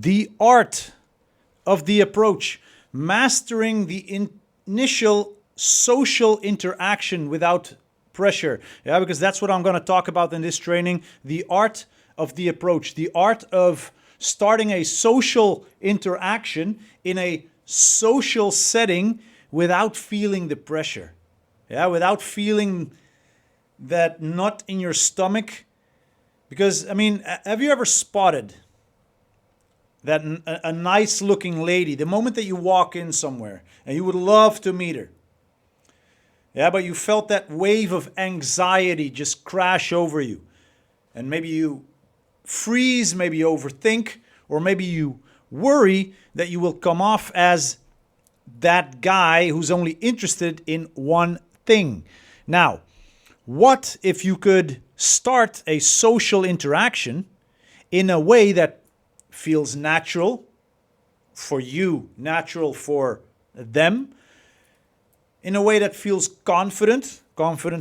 the art of the approach, mastering the initial social interaction without pressure. Yeah, because that's what I'm going to talk about in this training, the art of the approach, the art of starting a social interaction in a social setting without feeling the pressure. Yeah, without feeling that knot in your stomach. Because, I mean, have you ever spotted that a nice looking lady, the moment that you walk in somewhere and you would love to meet her, yeah, but you felt that wave of anxiety just crash over you, and maybe you freeze, maybe you overthink, or maybe you worry that you will come off as that guy who's only interested in one thing. Now, what if you could start a social interaction in a way that feels natural for you, natural for them, in a way that feels confident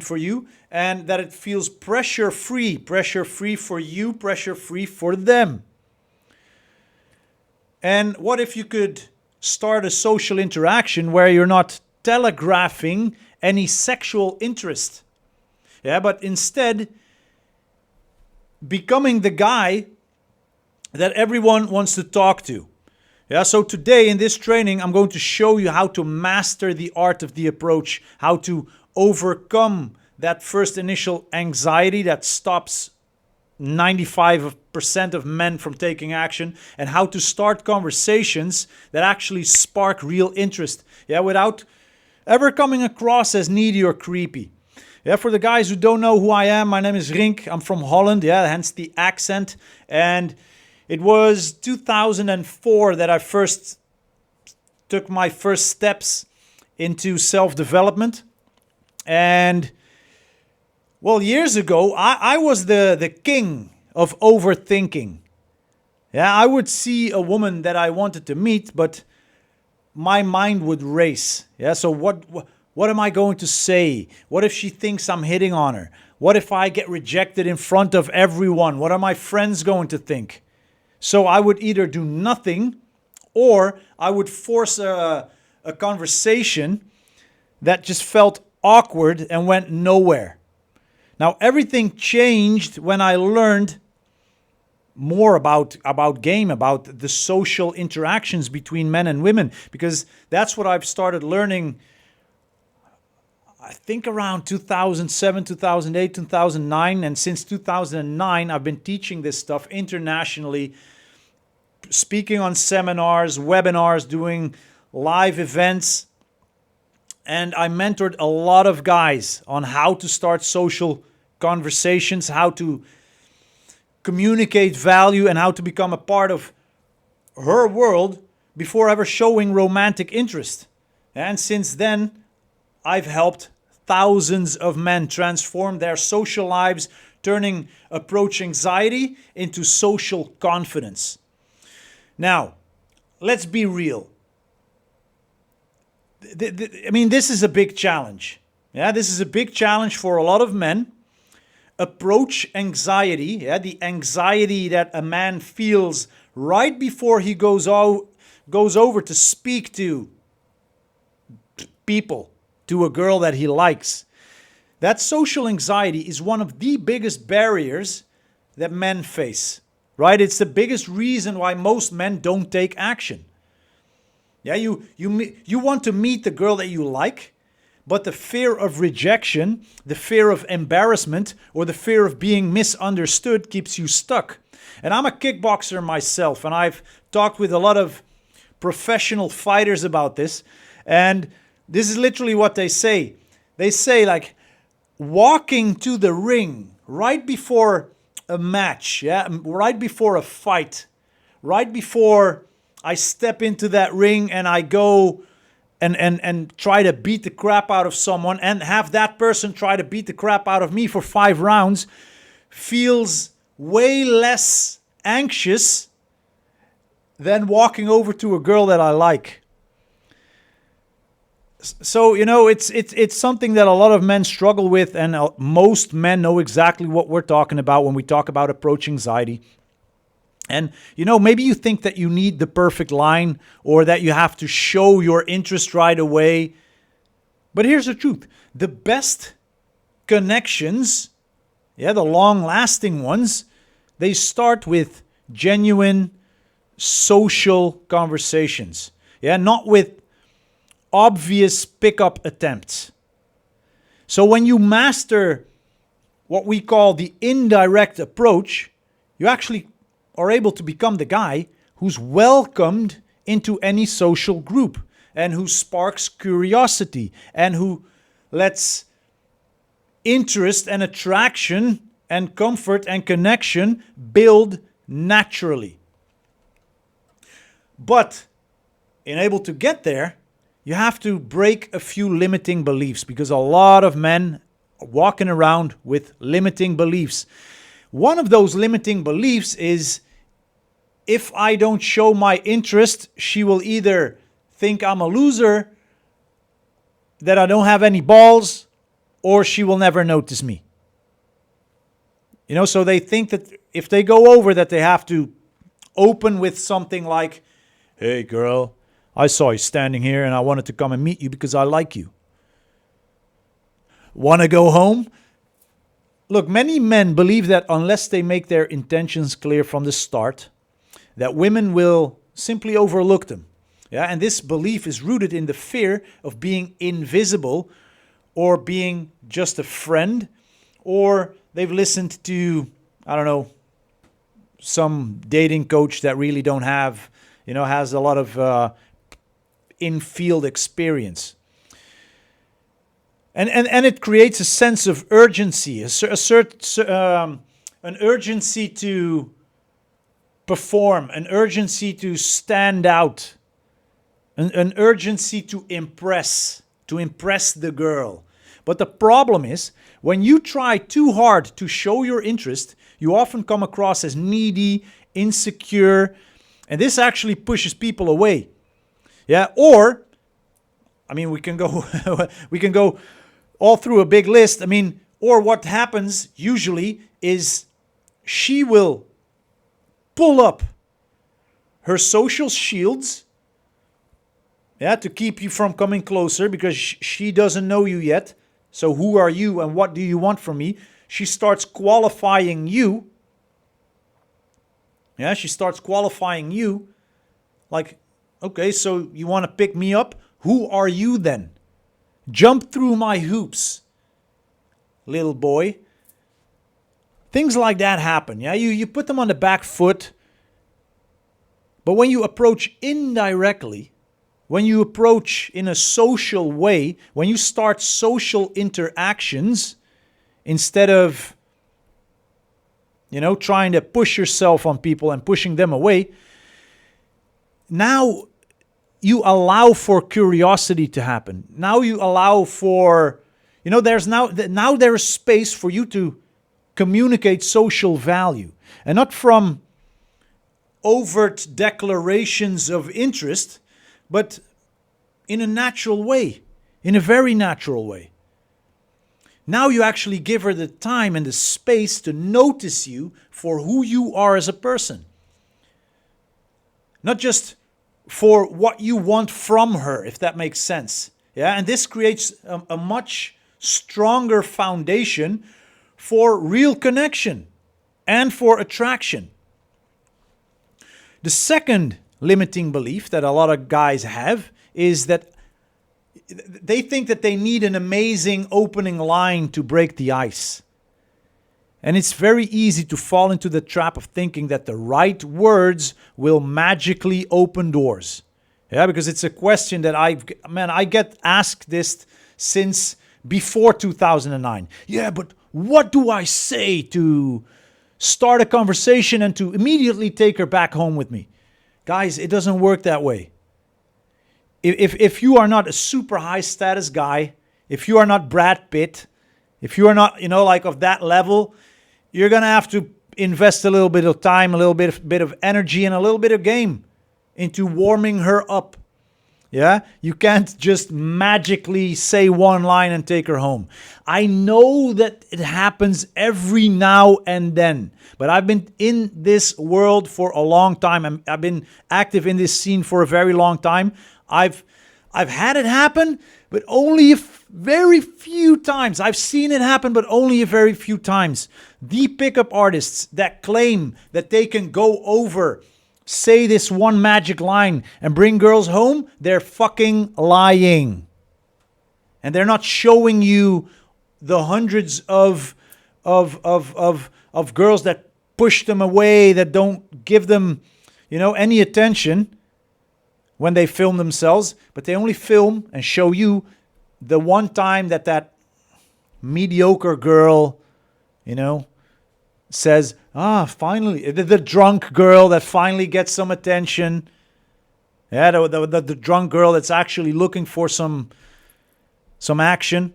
for you, and that it feels pressure-free for you, pressure-free for them. And what if you could start a social interaction where you're not telegraphing any sexual interest? Yeah, but instead becoming the guy that everyone wants to talk to. Yeah, so today in this training, I'm going to show you how to master the art of the approach, how to overcome that first initial anxiety that stops 95% of men from taking action, and how to start conversations that actually spark real interest. Yeah, without ever coming across as needy or creepy. Yeah, for the guys who don't know who I am, my name is Rink. I'm from Holland, yeah, hence the accent. And it was 2004 that I first took my first steps into self-development. And, well, years ago, I was the king of overthinking. Yeah, I would see a woman that I wanted to meet, but my mind would race. Yeah, so what am I going to say? What if she thinks I'm hitting on her? What if I get rejected in front of everyone? What are my friends going to think? So I would either do nothing, or I would force a conversation that just felt awkward and went nowhere. Now, everything changed when I learned more about game, about the social interactions between men and women, because that's what I've started learning, I think around 2007, 2008, 2009. And since 2009, I've been teaching this stuff internationally, speaking on seminars, webinars, doing live events. And I mentored a lot of guys on how to start social conversations, how to communicate value, and how to become a part of her world before ever showing romantic interest. And since then, I've helped thousands of men transform their social lives, turning approach anxiety into social confidence. Now, let's be real. I mean, this is a big challenge. Yeah, this is a big challenge for a lot of men. Approach anxiety, yeah, the anxiety that a man feels right before he goes over to speak to people, to a girl that he likes. That social anxiety is one of the biggest barriers that men face, right? It's the biggest reason why most men don't take action. Yeah, you want to meet the girl that you like, but the fear of rejection, the fear of embarrassment, or the fear of being misunderstood keeps you stuck. And I'm a kickboxer myself, and I've talked with a lot of professional fighters about this, and this is literally what they say. They say, like, walking to the ring right before a match, yeah, right before a fight, right before I step into that ring and I go and try to beat the crap out of someone, and have that person try to beat the crap out of me for 5 rounds, feels way less anxious than walking over to a girl that I like. So, you know, it's something that a lot of men struggle with, and most men know exactly what we're talking about when we talk about approach anxiety. And, maybe you think that you need the perfect line or that you have to show your interest right away. But here's the truth. The best connections, the long-lasting ones, they start with genuine social conversations. Not with obvious pickup attempts. So when you master what we call the indirect approach, you actually are able to become the guy who's welcomed into any social group and who sparks curiosity and who lets interest and attraction and comfort and connection build naturally. But in able to get there, you have to break a few limiting beliefs, because a lot of men are walking around with limiting beliefs. One of those limiting beliefs is, if I don't show my interest, she will either think I'm a loser, that I don't have any balls, or she will never notice me. So they think that if they go over, that they have to open with something like, hey girl, I saw you standing here and I wanted to come and meet you because I like you. Want to go home? Look, many men believe that unless they make their intentions clear from the start, that women will simply overlook them. And this belief is rooted in the fear of being invisible, or being just a friend, or they've listened to, some dating coach that really don't have, has a lot of in-field experience. And it creates a sense of urgency, an urgency to perform, an urgency to stand out, an urgency to impress the girl. But the problem is, when you try too hard to show your interest, you often come across as needy, insecure, and this actually pushes people away. Or, we can go all through a big list. Or what happens usually is she will pull up her social shields, to keep you from coming closer, because she doesn't know you yet. So who are you and what do you want from me? She starts qualifying you. She starts qualifying you. Like, okay, so you want to pick me up? Who are you then? Jump through my hoops, little boy. Things like that happen. You put them on the back foot. But when you approach indirectly, when you approach in a social way, when you start social interactions, instead of, trying to push yourself on people and pushing them away, now you allow for curiosity to happen. Now you allow for, there's now there is space for you to communicate social value, and not from overt declarations of interest, but in a natural way, in a very natural way. Now you actually give her the time and the space to notice you for who you are as a person. Not just for what you want from her, if that makes sense. And this creates a much stronger foundation for real connection and for attraction. The second limiting belief that a lot of guys have is that they think that they need an amazing opening line to break the ice. And it's very easy to fall into the trap of thinking that the right words will magically open doors. Because it's a question that I get asked this since before 2009. But what do I say to start a conversation and to immediately take her back home with me? Guys, it doesn't work that way. If you are not a super high status guy, if you are not Brad Pitt, if you are not, of that level, you're going to have to invest a little bit of time, a little bit of energy, and a little bit of game into warming her up. Yeah, you can't just magically say one line and take her home. I know that it happens every now and then, but I've been in this world for a long time. I've been active in this scene for a very long time. I've had it happen, but only very few times. I've seen it happen, but only a very few times. The pickup artists that claim that they can go over, say this one magic line and bring girls home, they're fucking lying. And they're not showing you the hundreds of girls that push them away, that don't give them, any attention when they film themselves, but they only film and show you the one time that mediocre girl, says, finally, the drunk girl that finally gets some attention. Yeah, the drunk girl that's actually looking for some action.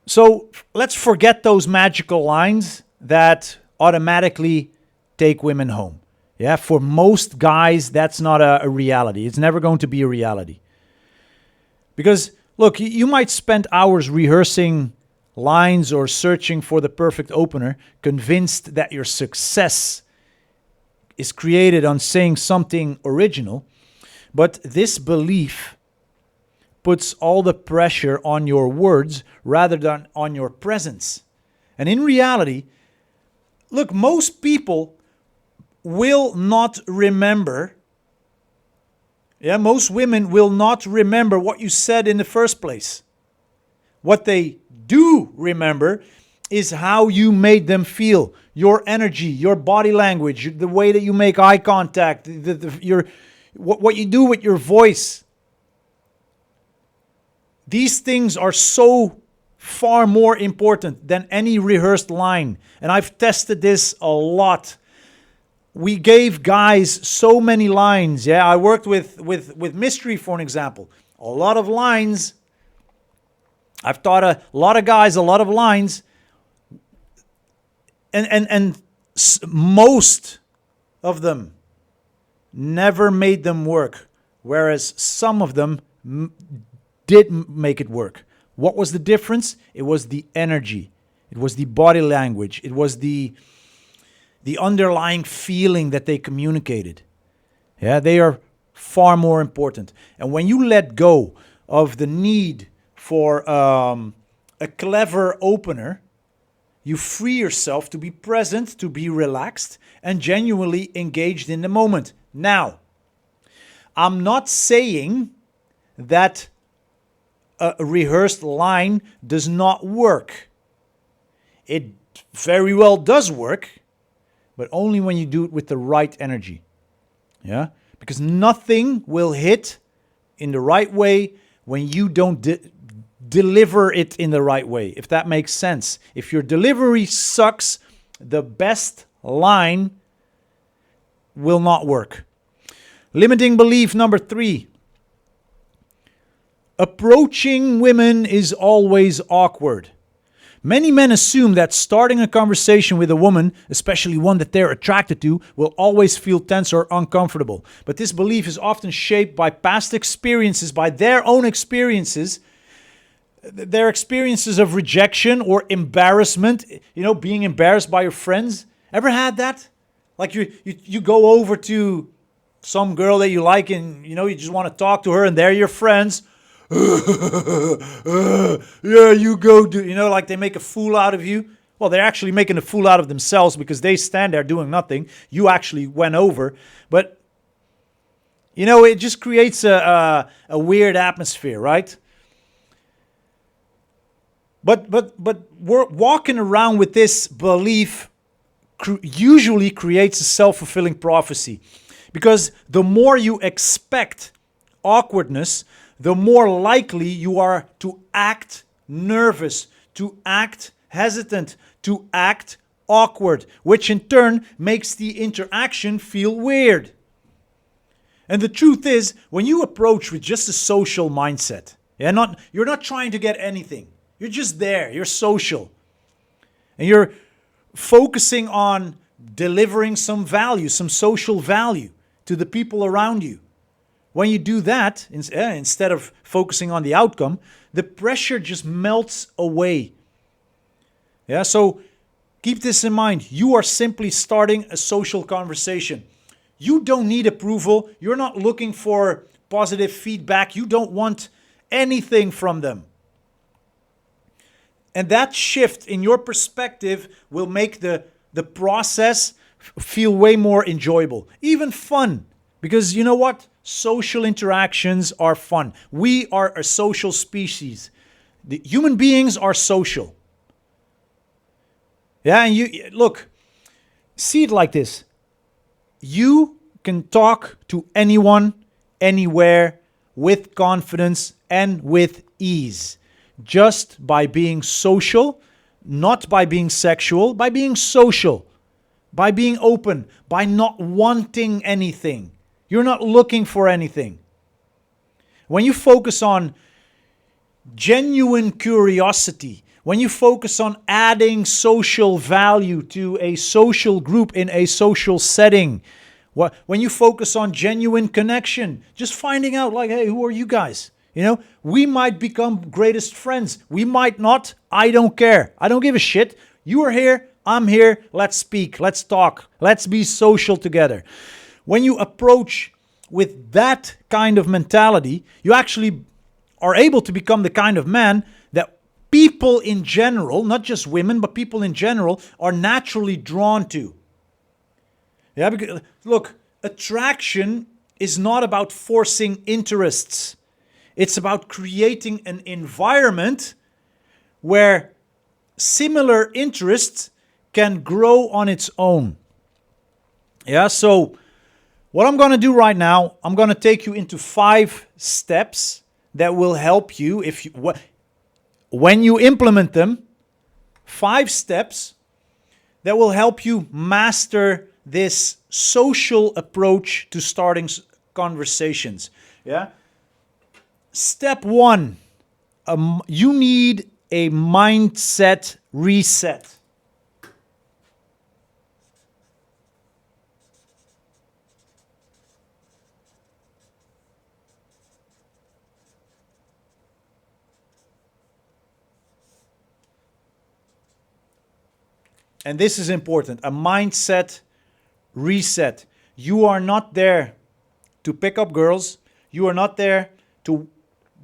So let's forget those magical lines that automatically take women home. Yeah, for most guys, that's not a reality. It's never going to be a reality. Because, look, you might spend hours rehearsing lines or searching for the perfect opener, convinced that your success is created on saying something original. But this belief puts all the pressure on your words rather than on your presence. And in reality, look, most people will not remember. Yeah, most women will not remember what you said in the first place. What they do remember is how you made them feel, your energy, your body language, the way that you make eye contact, what you do with your voice. These things are so far more important than any rehearsed line. And I've tested this a lot. We gave guys so many lines. Yeah, I worked with Mystery, for an example. A lot of lines. I've taught a lot of guys a lot of lines. And most of them never made them work. Whereas some of them did make it work. What was the difference? It was the energy. It was the body language. It was the underlying feeling that they communicated. Yeah, they are far more important. And when you let go of the need for a clever opener, you free yourself to be present, to be relaxed, and genuinely engaged in the moment. Now, I'm not saying that a rehearsed line does not work. It very well does work, but only when you do it with the right energy. Yeah? Because nothing will hit in the right way when you don't deliver it in the right way, if that makes sense. If your delivery sucks, the best line will not work. Limiting belief number 3. Approaching women is always awkward. Many men assume that starting a conversation with a woman, especially one that they're attracted to, will always feel tense or uncomfortable. But this belief is often shaped by past experiences, by their own experiences, their experiences of rejection or embarrassment, being embarrassed by your friends. Ever had that? Like you go over to some girl that you like and, you just want to talk to her and they're your friends. Yeah, you go do, like they make a fool out of you. Well, they're actually making a fool out of themselves because they stand there doing nothing. You actually went over. But, it just creates a weird atmosphere, right? But we're walking around with this belief usually creates a self-fulfilling prophecy. Because the more you expect awkwardness, the more likely you are to act nervous, to act hesitant, to act awkward, which in turn makes the interaction feel weird. And the truth is, when you approach with just a social mindset, you're not trying to get anything. You're just there. You're social. And you're focusing on delivering some value, some social value to the people around you. When you do that, instead of focusing on the outcome, the pressure just melts away. Yeah, so keep this in mind. You are simply starting a social conversation. You don't need approval. You're not looking for positive feedback. You don't want anything from them. And that shift in your perspective will make the process feel way more enjoyable, even fun. Because you know what? Social interactions are fun. We are a social species. The human beings are social. Yeah, and you look, see it like this. You can talk to anyone, anywhere, with confidence and with ease. Just by being social, not by being sexual, by being social, by being open, by not wanting anything. You're not looking for anything. When you focus on genuine curiosity, when you focus on adding social value to a social group in a social setting, when you focus on genuine connection, just finding out like, hey, who are you guys? You know, we might become greatest friends. We might not. I don't care. I don't give a shit. You are here. I'm here. Let's speak. Let's talk. Let's be social together. When you approach with that kind of mentality, you actually are able to become the kind of man that people in general, not just women, but people in general, are naturally drawn to. Yeah, because look, attraction is not about forcing interests. It's about creating an environment where similar interests can grow on its own. Yeah, so what I'm going to do right now, I'm going to take you into 5 steps that will help you when you implement them. 5 steps that will help you master this social approach to starting conversations. Yeah. Step 1, you need a mindset reset. And this is important, a mindset reset. You are not there to pick up girls. You are not there to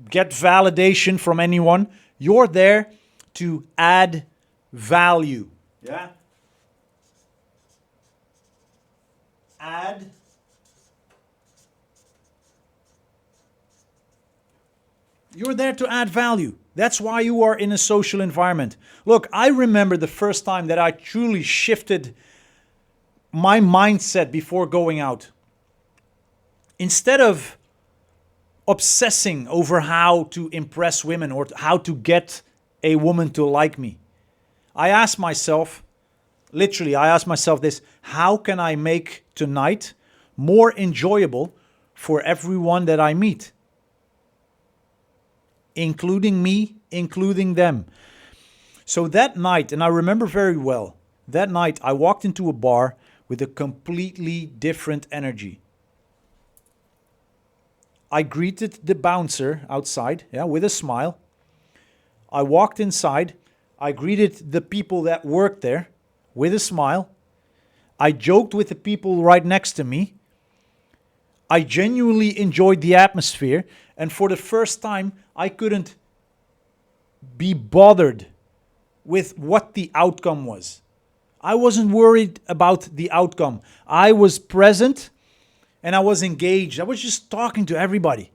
get validation from anyone. You're there to add value. Yeah? Add. You're there to add value. That's why you are in a social environment. Look, I remember the first time that I truly shifted my mindset before going out. Instead of obsessing over how to impress women or how to get a woman to like me, I asked myself this: how can I make tonight more enjoyable for everyone that I meet? Including me, including them. So that night, and I remember very well, that night I walked into a bar with a completely different energy. I greeted the bouncer outside, with a smile. I walked inside. I greeted the people that worked there with a smile. I joked with the people right next to me. I genuinely enjoyed the atmosphere, and for the first time, I couldn't be bothered with what the outcome was. I wasn't worried about the outcome. I was present and I was engaged. I was just talking to everybody.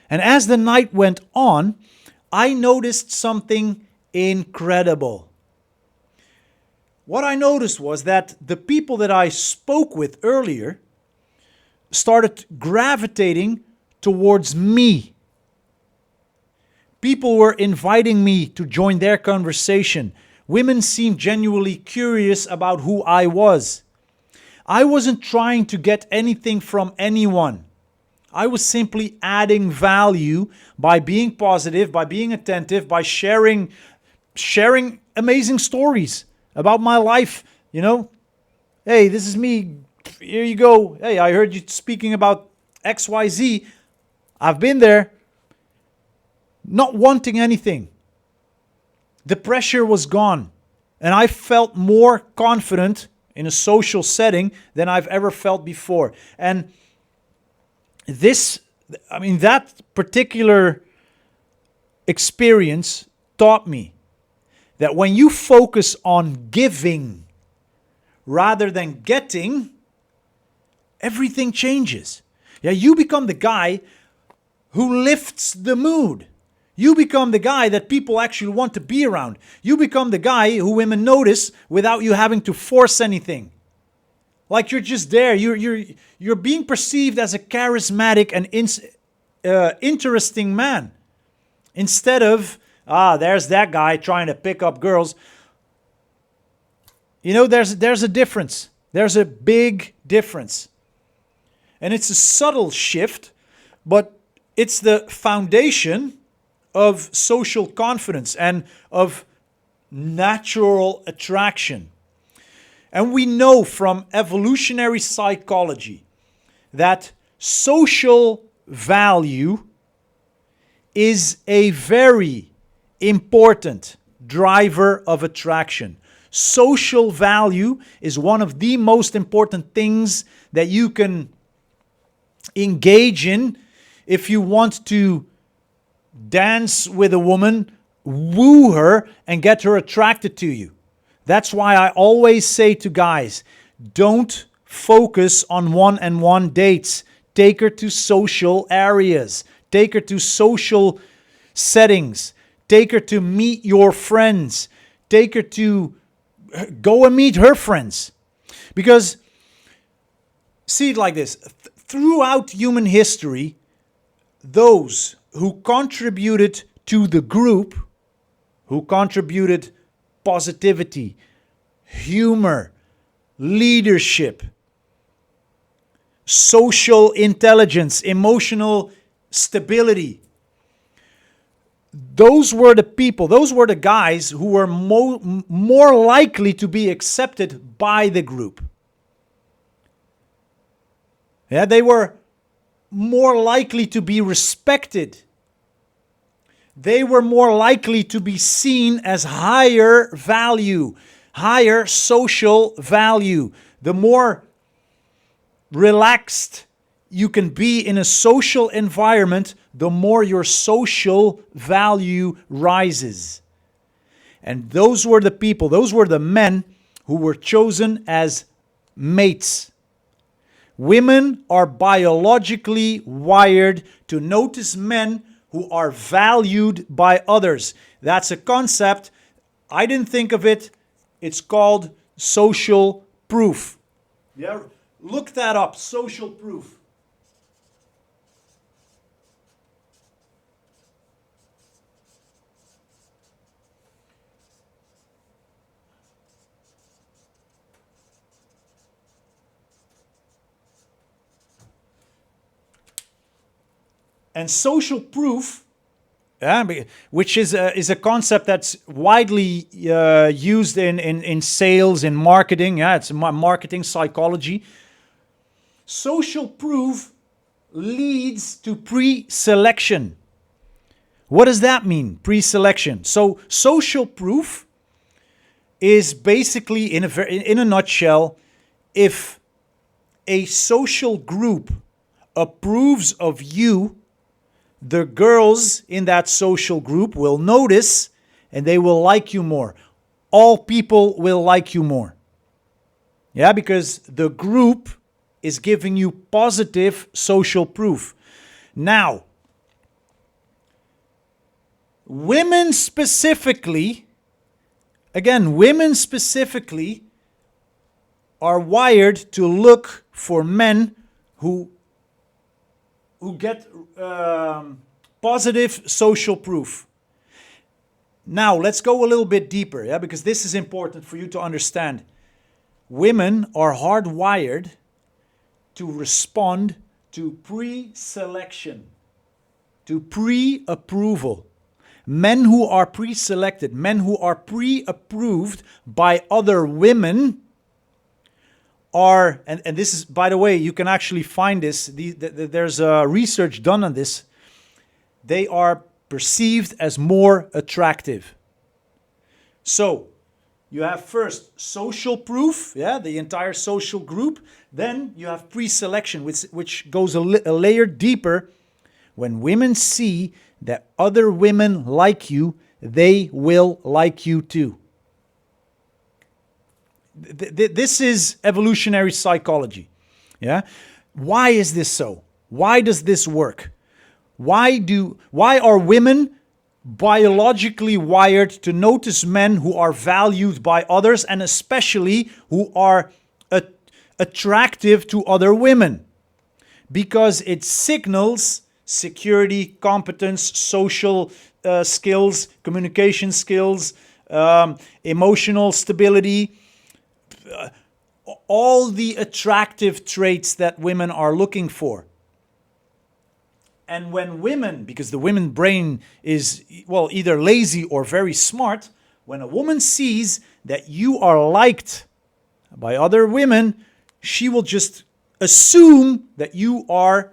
And as the night went on, I noticed something incredible. What I noticed was that the people that I spoke with earlier started gravitating towards me. People were inviting me to join their conversation. Women seemed genuinely curious about who I was. I wasn't trying to get anything from anyone. I was simply adding value by being positive, by being attentive, by sharing amazing stories about my life. You know, hey, this is me here you go. Hey, I heard you speaking about XYZ. I've been there. Not wanting anything. The pressure was gone. And I felt more confident in a social setting than I've ever felt before. And that particular experience taught me that when you focus on giving rather than getting, everything changes. Yeah, you become the guy who lifts the mood. You become the guy that people actually want to be around. You become the guy who women notice without you having to force anything. Like you're just there. You're being perceived as a charismatic and interesting man. Instead of, there's that guy trying to pick up girls. You know, there's a difference. There's a big difference. And it's a subtle shift, but it's the foundation of social confidence and of natural attraction. And we know from evolutionary psychology that social value is a very important driver of attraction. Social value is one of the most important things that you can engage in if you want to dance with a woman, woo her, and get her attracted to you. That's why I always say to guys, don't focus on one-on-one dates. Take her to social areas. Take her to social settings. Take her to meet your friends. Take her to go and meet her friends. Because, see it like this. Throughout human history, those who contributed to the group, who contributed positivity, humor, leadership, social intelligence, emotional stability. Those were the people, those were the guys who were more likely to be accepted by the group. Yeah, they were more likely to be respected. They were more likely to be seen as higher value, higher social value. The more relaxed you can be in a social environment, the more your social value rises. And those were the people, those were the men who were chosen as mates. Women are biologically wired to notice men who are valued by others. That's a concept. I didn't think of it. It's called social proof. Yeah, look that up, social proof. And social proof, which is a concept that's widely used in sales, in marketing. Yeah, it's marketing psychology. Social proof leads to pre-selection. What does that mean, pre-selection? So social proof is basically, in a nutshell, if a social group approves of you, the girls in that social group will notice and they will like you more. All people will like you more. Yeah, because the group is giving you positive social proof. Now, women specifically are wired to look for men who get positive social proof. Now, let's go a little bit deeper, yeah, because this is important for you to understand. Women are hardwired to respond to pre-selection, to pre-approval. Men who are pre-selected, men who are pre-approved by other women are, and this is, by the way, you can actually find this, there's research done on this, they are perceived as more attractive. So you have first social proof, the entire social group. Then you have pre-selection, which goes a layer deeper. When women see that other women like you, they will like you too. This is evolutionary psychology. Yeah. Why is this so? Why does this work? Why are women biologically wired to notice men who are valued by others, and especially who are attractive to other women? Because it signals security, competence, social skills, communication skills, emotional stability, all the attractive traits that women are looking for. And when women, because the women brain is, well, either lazy or very smart, when a woman sees that you are liked by other women, she will just assume that you are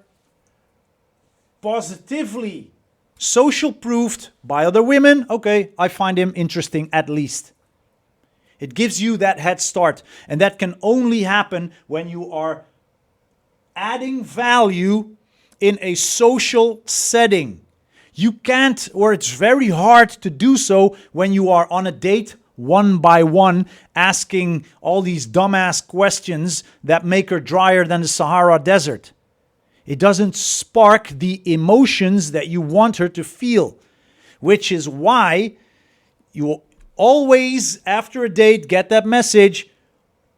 positively social proofed by other women. Okay, I find him interesting at least. It gives you that head start. And that can only happen when you are adding value in a social setting. You can't, or it's very hard to do so when you are on a date one by one, asking all these dumbass questions that make her drier than the Sahara Desert. It doesn't spark the emotions that you want her to feel, which is why you always, after a date, get that message,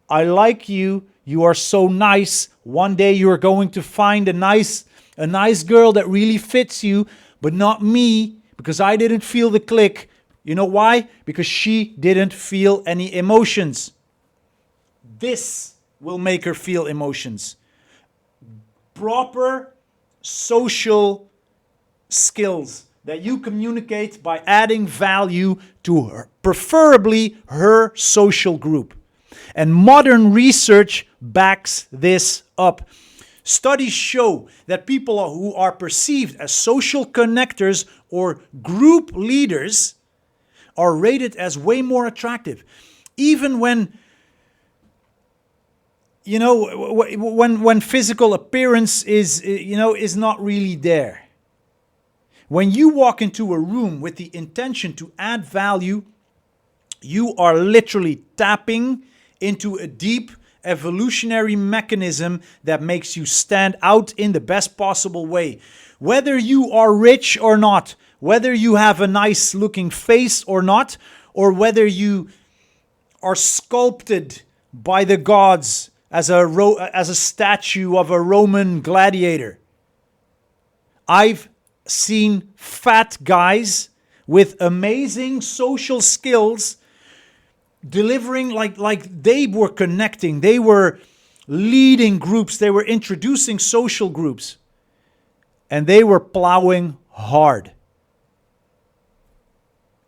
I like you, you are so nice, one day you are going to find a nice girl that really fits you, but not me, because I didn't feel the click. You know why? Because she didn't feel any emotions. This will make her feel emotions. Proper social skills that you communicate by adding value to her, preferably her social group. And modern research backs this up. Studies show that people who are perceived as social connectors or group leaders are rated as way more attractive. Even when, when physical appearance is not really there. When you walk into a room with the intention to add value, you are literally tapping into a deep evolutionary mechanism that makes you stand out in the best possible way. Whether you are rich or not, whether you have a nice looking face or not, or whether you are sculpted by the gods as a statue of a Roman gladiator. I've seen fat guys with amazing social skills delivering like they were connecting, they were leading groups, they were introducing social groups, and they were plowing hard.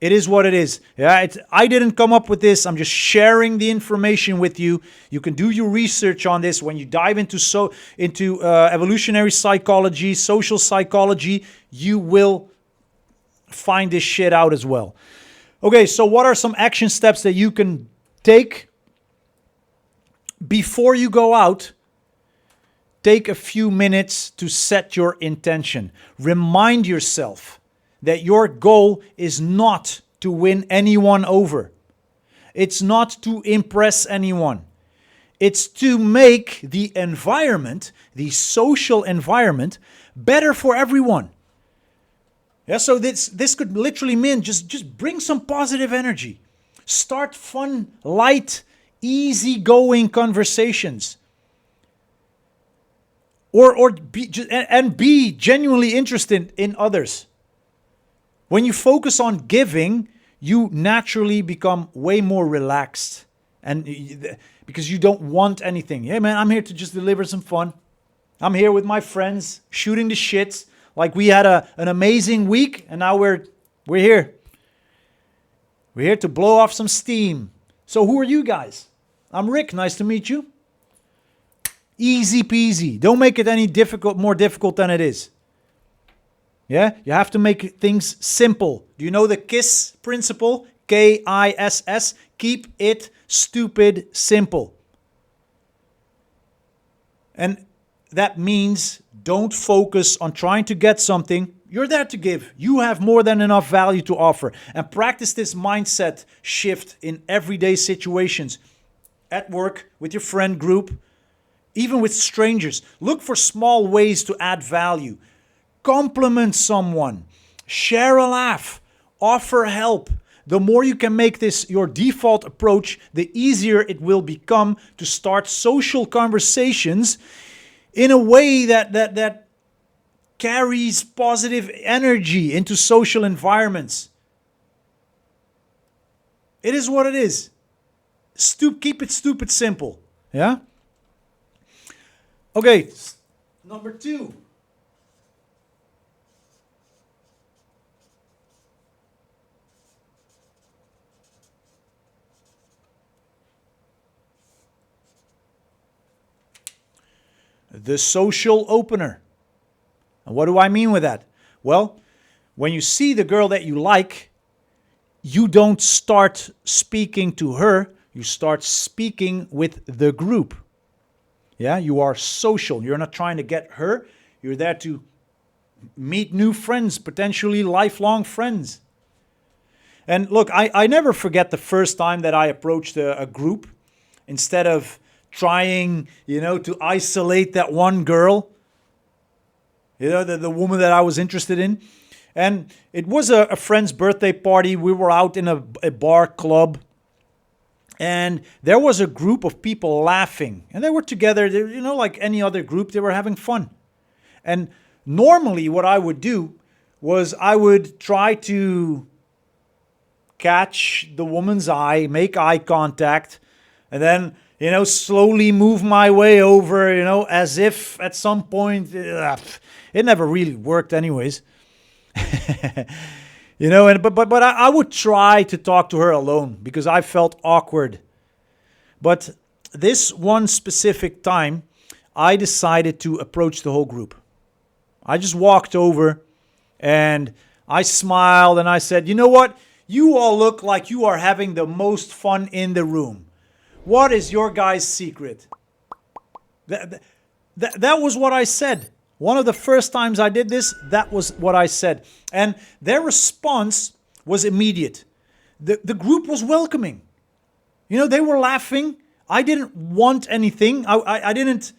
It is what it is. Yeah, I didn't come up with this. I'm just sharing the information with you. You can do your research on this when you dive into evolutionary psychology, social psychology. You will find this shit out as well. Okay, so what are some action steps that you can take before you go out? Take a few minutes to set your intention. Remind yourself that your goal is not to win anyone over. It's not to impress anyone. It's to make the environment, the social environment, better for everyone. Yeah, so this could literally mean just bring some positive energy. Start fun, light, easygoing conversations. Or be genuinely interested in others. When you focus on giving, you naturally become way more relaxed, and because you don't want anything. Hey man, I'm here to just deliver some fun. I'm here with my friends, shooting the shit. Like we had an amazing week, and now we're here. We're here to blow off some steam. So who are you guys? I'm Rick. Nice to meet you. Easy peasy. Don't make it any more difficult than it is. Yeah, you have to make things simple. Do you know the KISS principle? KISS. Keep it stupid simple. And that means don't focus on trying to get something. You're there to give. You have more than enough value to offer. And practice this mindset shift in everyday situations. At work, with your friend group, even with strangers. Look for small ways to add value. Compliment someone, share a laugh, offer help. The more you can make this your default approach, the easier it will become to start social conversations in a way that carries positive energy into social environments. It is what it is. Keep it stupid simple. Yeah? Okay, number 2. The social opener. And what do I mean with that? Well, when you see the girl that you like, you don't start speaking to her, you start speaking with the group. Yeah, you are social. You're not trying to get her, you're there to meet new friends, potentially lifelong friends. And look, I never forget the first time that I approached a group instead of trying, to isolate that one girl, the woman that I was interested in. And it was a friend's birthday party. We were out in a bar club. And there was a group of people laughing. And they were together, like any other group, they were having fun. And normally what I would do was I would try to catch the woman's eye, make eye contact, and then slowly move my way over, as if at some point, it never really worked anyways. But I would try to talk to her alone because I felt awkward. But this one specific time, I decided to approach the whole group. I just walked over and I smiled and I said, you know what? You all look like you are having the most fun in the room. What is your guys' secret? That was what I said. One of the first times I did this, that was what I said. And their response was immediate. The group was welcoming. They were laughing. I didn't want anything. I didn't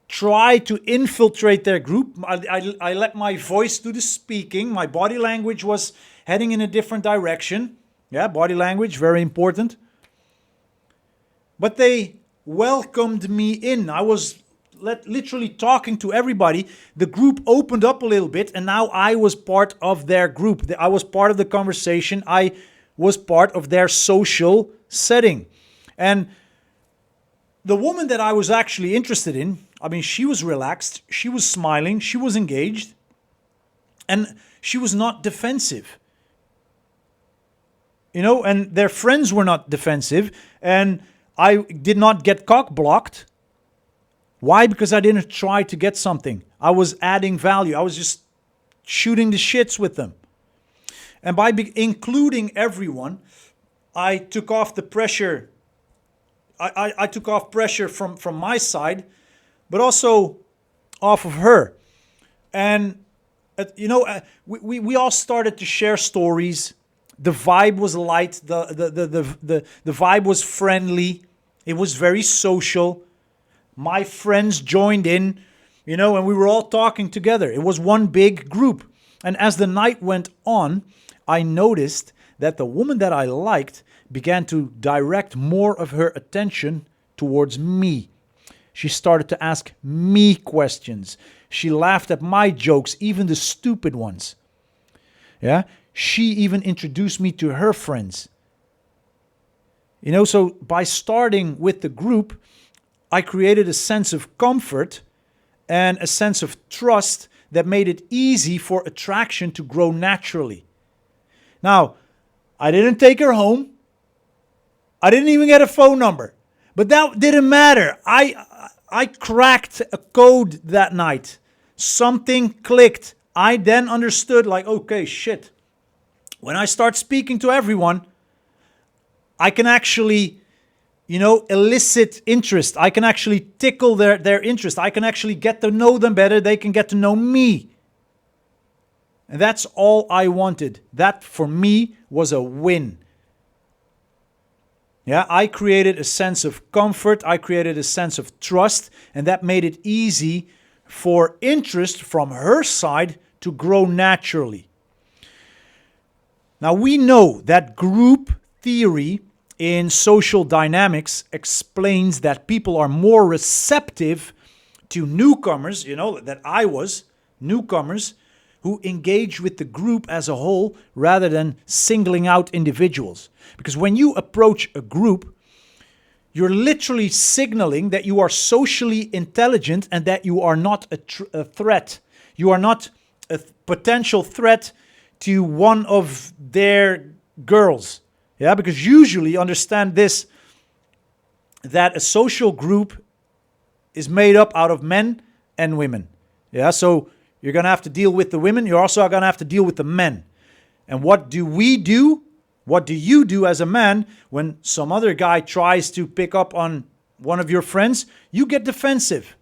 try to infiltrate their group. I let my voice do the speaking. My body language was heading in a different direction. Yeah, body language, very important. But they welcomed me in. I was literally talking to everybody. The group opened up a little bit, and now I was part of their group. I was part of the conversation. I was part of their social setting. And the woman that I was actually interested in, she was relaxed, she was smiling, she was engaged, and she was not defensive. And their friends were not defensive, and I did not get cock blocked. Why? Because I didn't try to get something. I was adding value. I was just shooting the shits with them. And by including everyone, I took off the pressure. I took off pressure from my side, but also off of her. And, we all started to share stories. The vibe was light. The vibe was friendly. It was very social. My friends joined in, and we were all talking together. It was one big group. And as the night went on, I noticed that the woman that I liked began to direct more of her attention towards me. She started to ask me questions. She laughed at my jokes, even the stupid ones. Yeah? She even introduced me to her friends. So by starting with the group, I created a sense of comfort and a sense of trust that made it easy for attraction to grow naturally. Now, I didn't take her home. I didn't even get a phone number. But that didn't matter. I cracked a code that night. Something clicked. I then understood, like, okay, shit. When I start speaking to everyone, I can actually, elicit interest. I can actually tickle their interest. I can actually get to know them better. They can get to know me. And that's all I wanted. That, for me, was a win. Yeah, I created a sense of comfort. I created a sense of trust. And that made it easy for interest from her side to grow naturally. Now, we know that group theory in social dynamics explains that people are more receptive to newcomers, that I was, newcomers, who engage with the group as a whole rather than singling out individuals. Because when you approach a group, you're literally signaling that you are socially intelligent and that you are not a threat. You are not a potential threat to one of their girls. Yeah, because usually understand this, that a social group is made up out of men and women. Yeah, so you're going to have to deal with the women. You're also going to have to deal with the men. And what do we do? What do you do as a man when some other guy tries to pick up on one of your friends? You get defensive.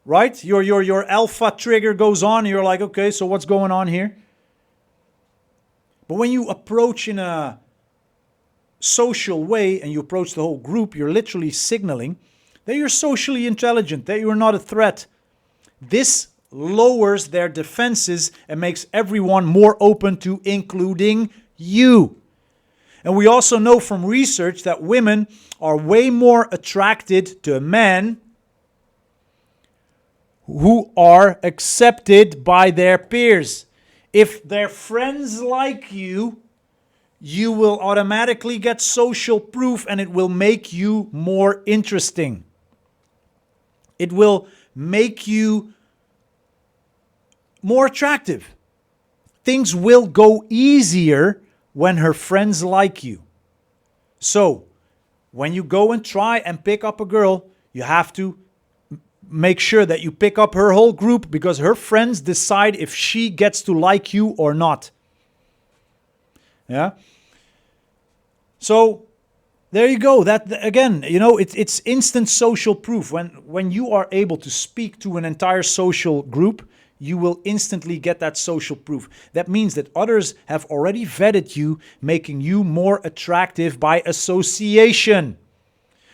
Right? Your alpha trigger goes on. And you're like, okay, so what's going on here? But when you approach in a social way and you approach the whole group, you're literally signaling that you're socially intelligent, that you're not a threat. This lowers their defenses and makes everyone more open to including you. And we also know from research that women are way more attracted to men who are accepted by their peers. If their friends like you, you will automatically get social proof and it will make you more interesting. It will make you more attractive. Things will go easier when her friends like you. So, when you go and try and pick up a girl, you have to make sure that you pick up her whole group because her friends decide if she gets to like you or not. Yeah. So there you go. That again, it's instant social proof. When you are able to speak to an entire social group, you will instantly get that social proof. That means that others have already vetted you, making you more attractive by association.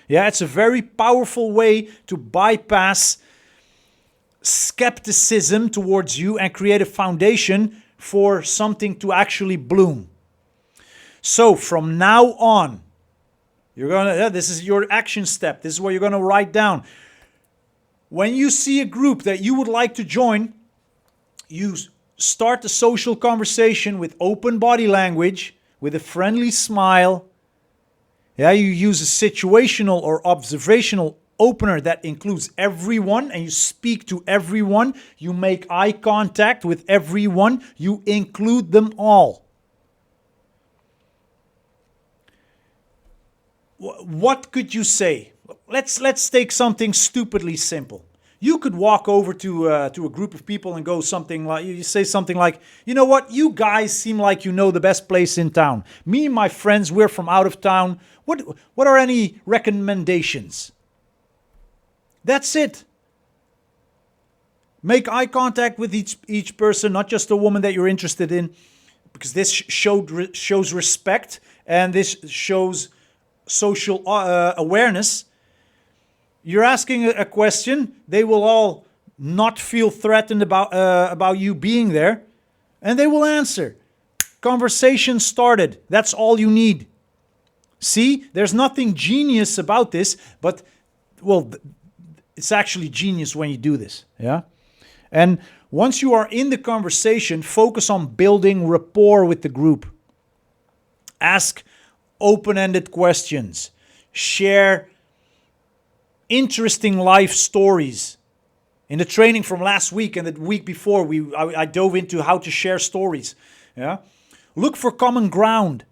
Yeah, it's a very powerful way to bypass skepticism towards you and create a foundation for something to actually bloom. So from now on, this is your action step. This is what you're going to write down. When you see a group that you would like to join, you start the social conversation with open body language, with a friendly smile. Yeah, you use a situational or observational opener that includes everyone and you speak to everyone. You make eye contact with everyone. You include them all. What could you say? Let's take something stupidly simple. You could walk over to a group of people and go something like, you say something like, you know what, you guys seem like you know the best place in town. Me and my friends, we're from out of town. What are any recommendations? That's it. Make eye contact with each person, not just the woman that you're interested in, because this shows respect and this shows social awareness. You're asking a question, they will all not feel threatened about you being there, and they will answer. Conversation started. That's all you need. See, there's nothing genius about this, but, well, it's actually genius when you do this. Yeah? And once you are in the conversation, focus on building rapport with the group. Ask open-ended questions. Share interesting life stories. In the training from last week and the week before, I dove into how to share stories. Yeah? Look for common ground.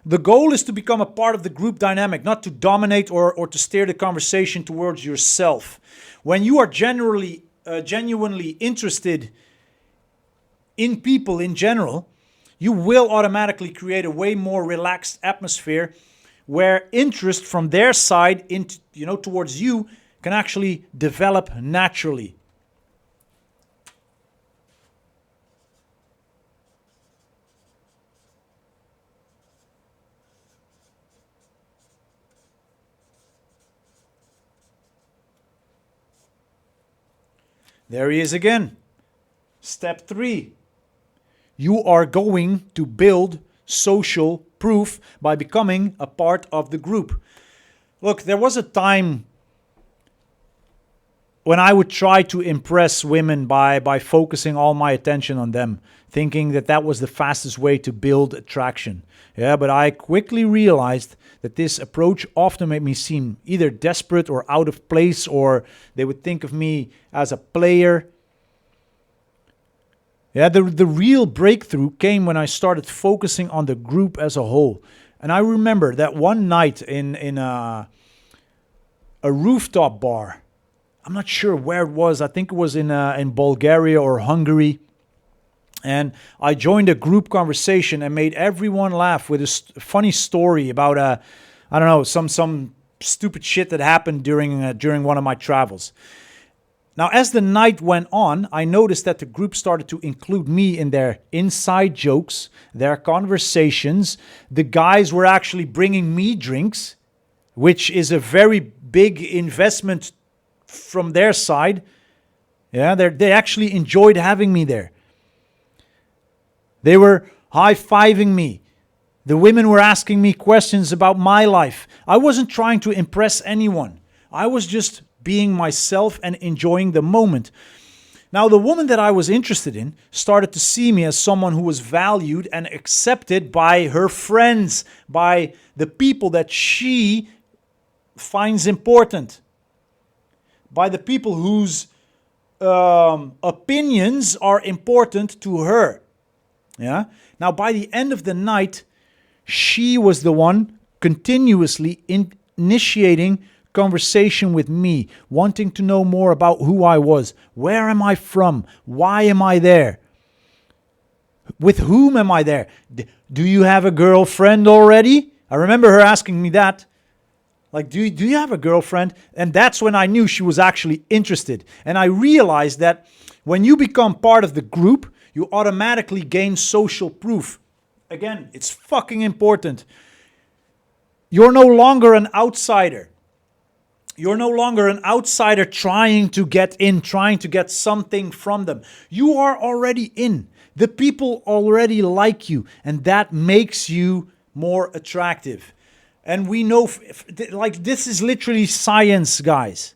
The goal is to become a part of the group dynamic, not to dominate or to steer the conversation towards yourself. When you are genuinely interested in people in general, you will automatically create a way more relaxed atmosphere where interest from their side into, towards you can actually develop naturally. There he is again. Step 3. You are going to build social proof by becoming a part of the group. Look, there was a time when I would try to impress women by focusing all my attention on them, thinking that was the fastest way to build attraction. Yeah, but I quickly realized that this approach often made me seem either desperate or out of place, or they would think of me as a player. Yeah, the real breakthrough came when I started focusing on the group as a whole. And I remember that one night in a rooftop bar. I'm not sure where it was. I think it was in Bulgaria or Hungary. And I joined a group conversation and made everyone laugh with a funny story about I don't know, some stupid shit that happened during one of my travels. Now, as the night went on, I noticed that the group started to include me in their inside jokes, their conversations. The guys were actually bringing me drinks, which is a very big investment from their side. Yeah, they actually enjoyed having me there. They were high-fiving me. The women were asking me questions about my life. I wasn't trying to impress anyone. I was just being myself and enjoying the moment. Now, the woman that I was interested in started to see me as someone who was valued and accepted by her friends, by the people that she finds important, by the people whose opinions are important to her. Yeah. Now, by the end of the night, she was the one continuously initiating conversation with me, wanting to know more about who I was. Where am I from? Why am I there? With whom am I there? Do you have a girlfriend already? I remember her asking me that. Like, do you have a girlfriend? And that's when I knew she was actually interested. And I realized that when you become part of the group, you automatically gain social proof. Again, it's fucking important. You're no longer an outsider. You're no longer an outsider trying to get in, trying to get something from them. You are already in. The people already like you, and that makes you more attractive. And we know, like, this is literally science, guys.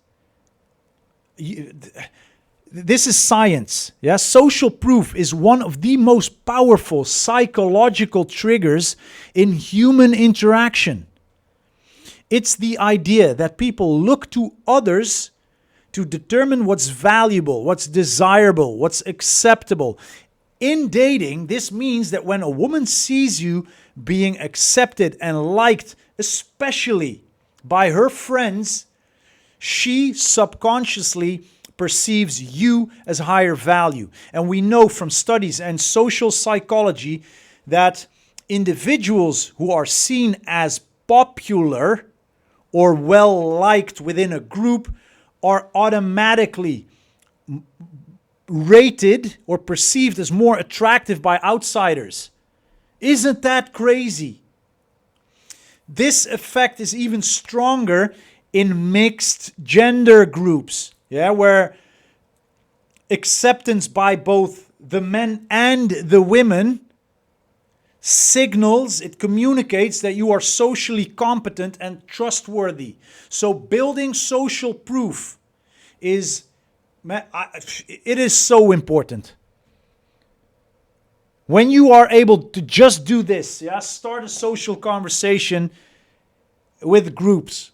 This is science. Yeah, social proof is one of the most powerful psychological triggers in human interaction. It's the idea that people look to others to determine what's valuable, what's desirable, what's acceptable. In dating, this means that when a woman sees you being accepted and liked, especially by her friends, she subconsciously perceives you as higher value. And we know from studies and social psychology that individuals who are seen as popular or well-liked within a group are automatically rated or perceived as more attractive by outsiders. Isn't that crazy? This effect is even stronger in mixed gender groups, yeah, where acceptance by both the men and the women signals, it communicates that you are socially competent and trustworthy. So building social proof is so important. When you are able to just do this, yeah, start a social conversation with groups,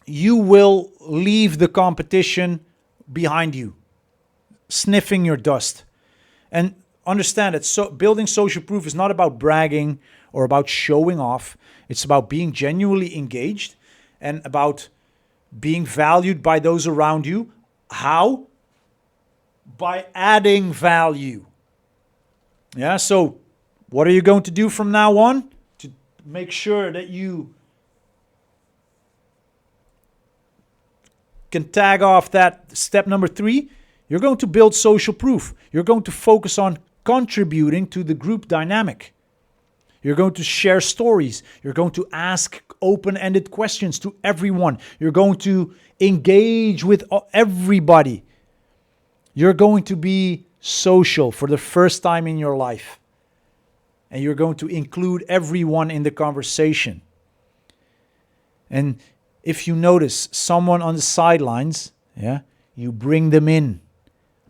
you will leave the competition behind you, sniffing your dust. And understand that building social proof is not about bragging or about showing off. It's about being genuinely engaged and about being valued by those around you. How? By adding value. Yeah, so what are you going to do from now on to make sure that you can tag off that step number 3? You're going to build social proof. You're going to focus on contributing to the group dynamic. You're going to share stories. You're going to ask open-ended questions to everyone. You're going to engage with everybody. You're going to be social for the first time in your life. And you're going to include everyone in the conversation. And if you notice someone on the sidelines, you bring them in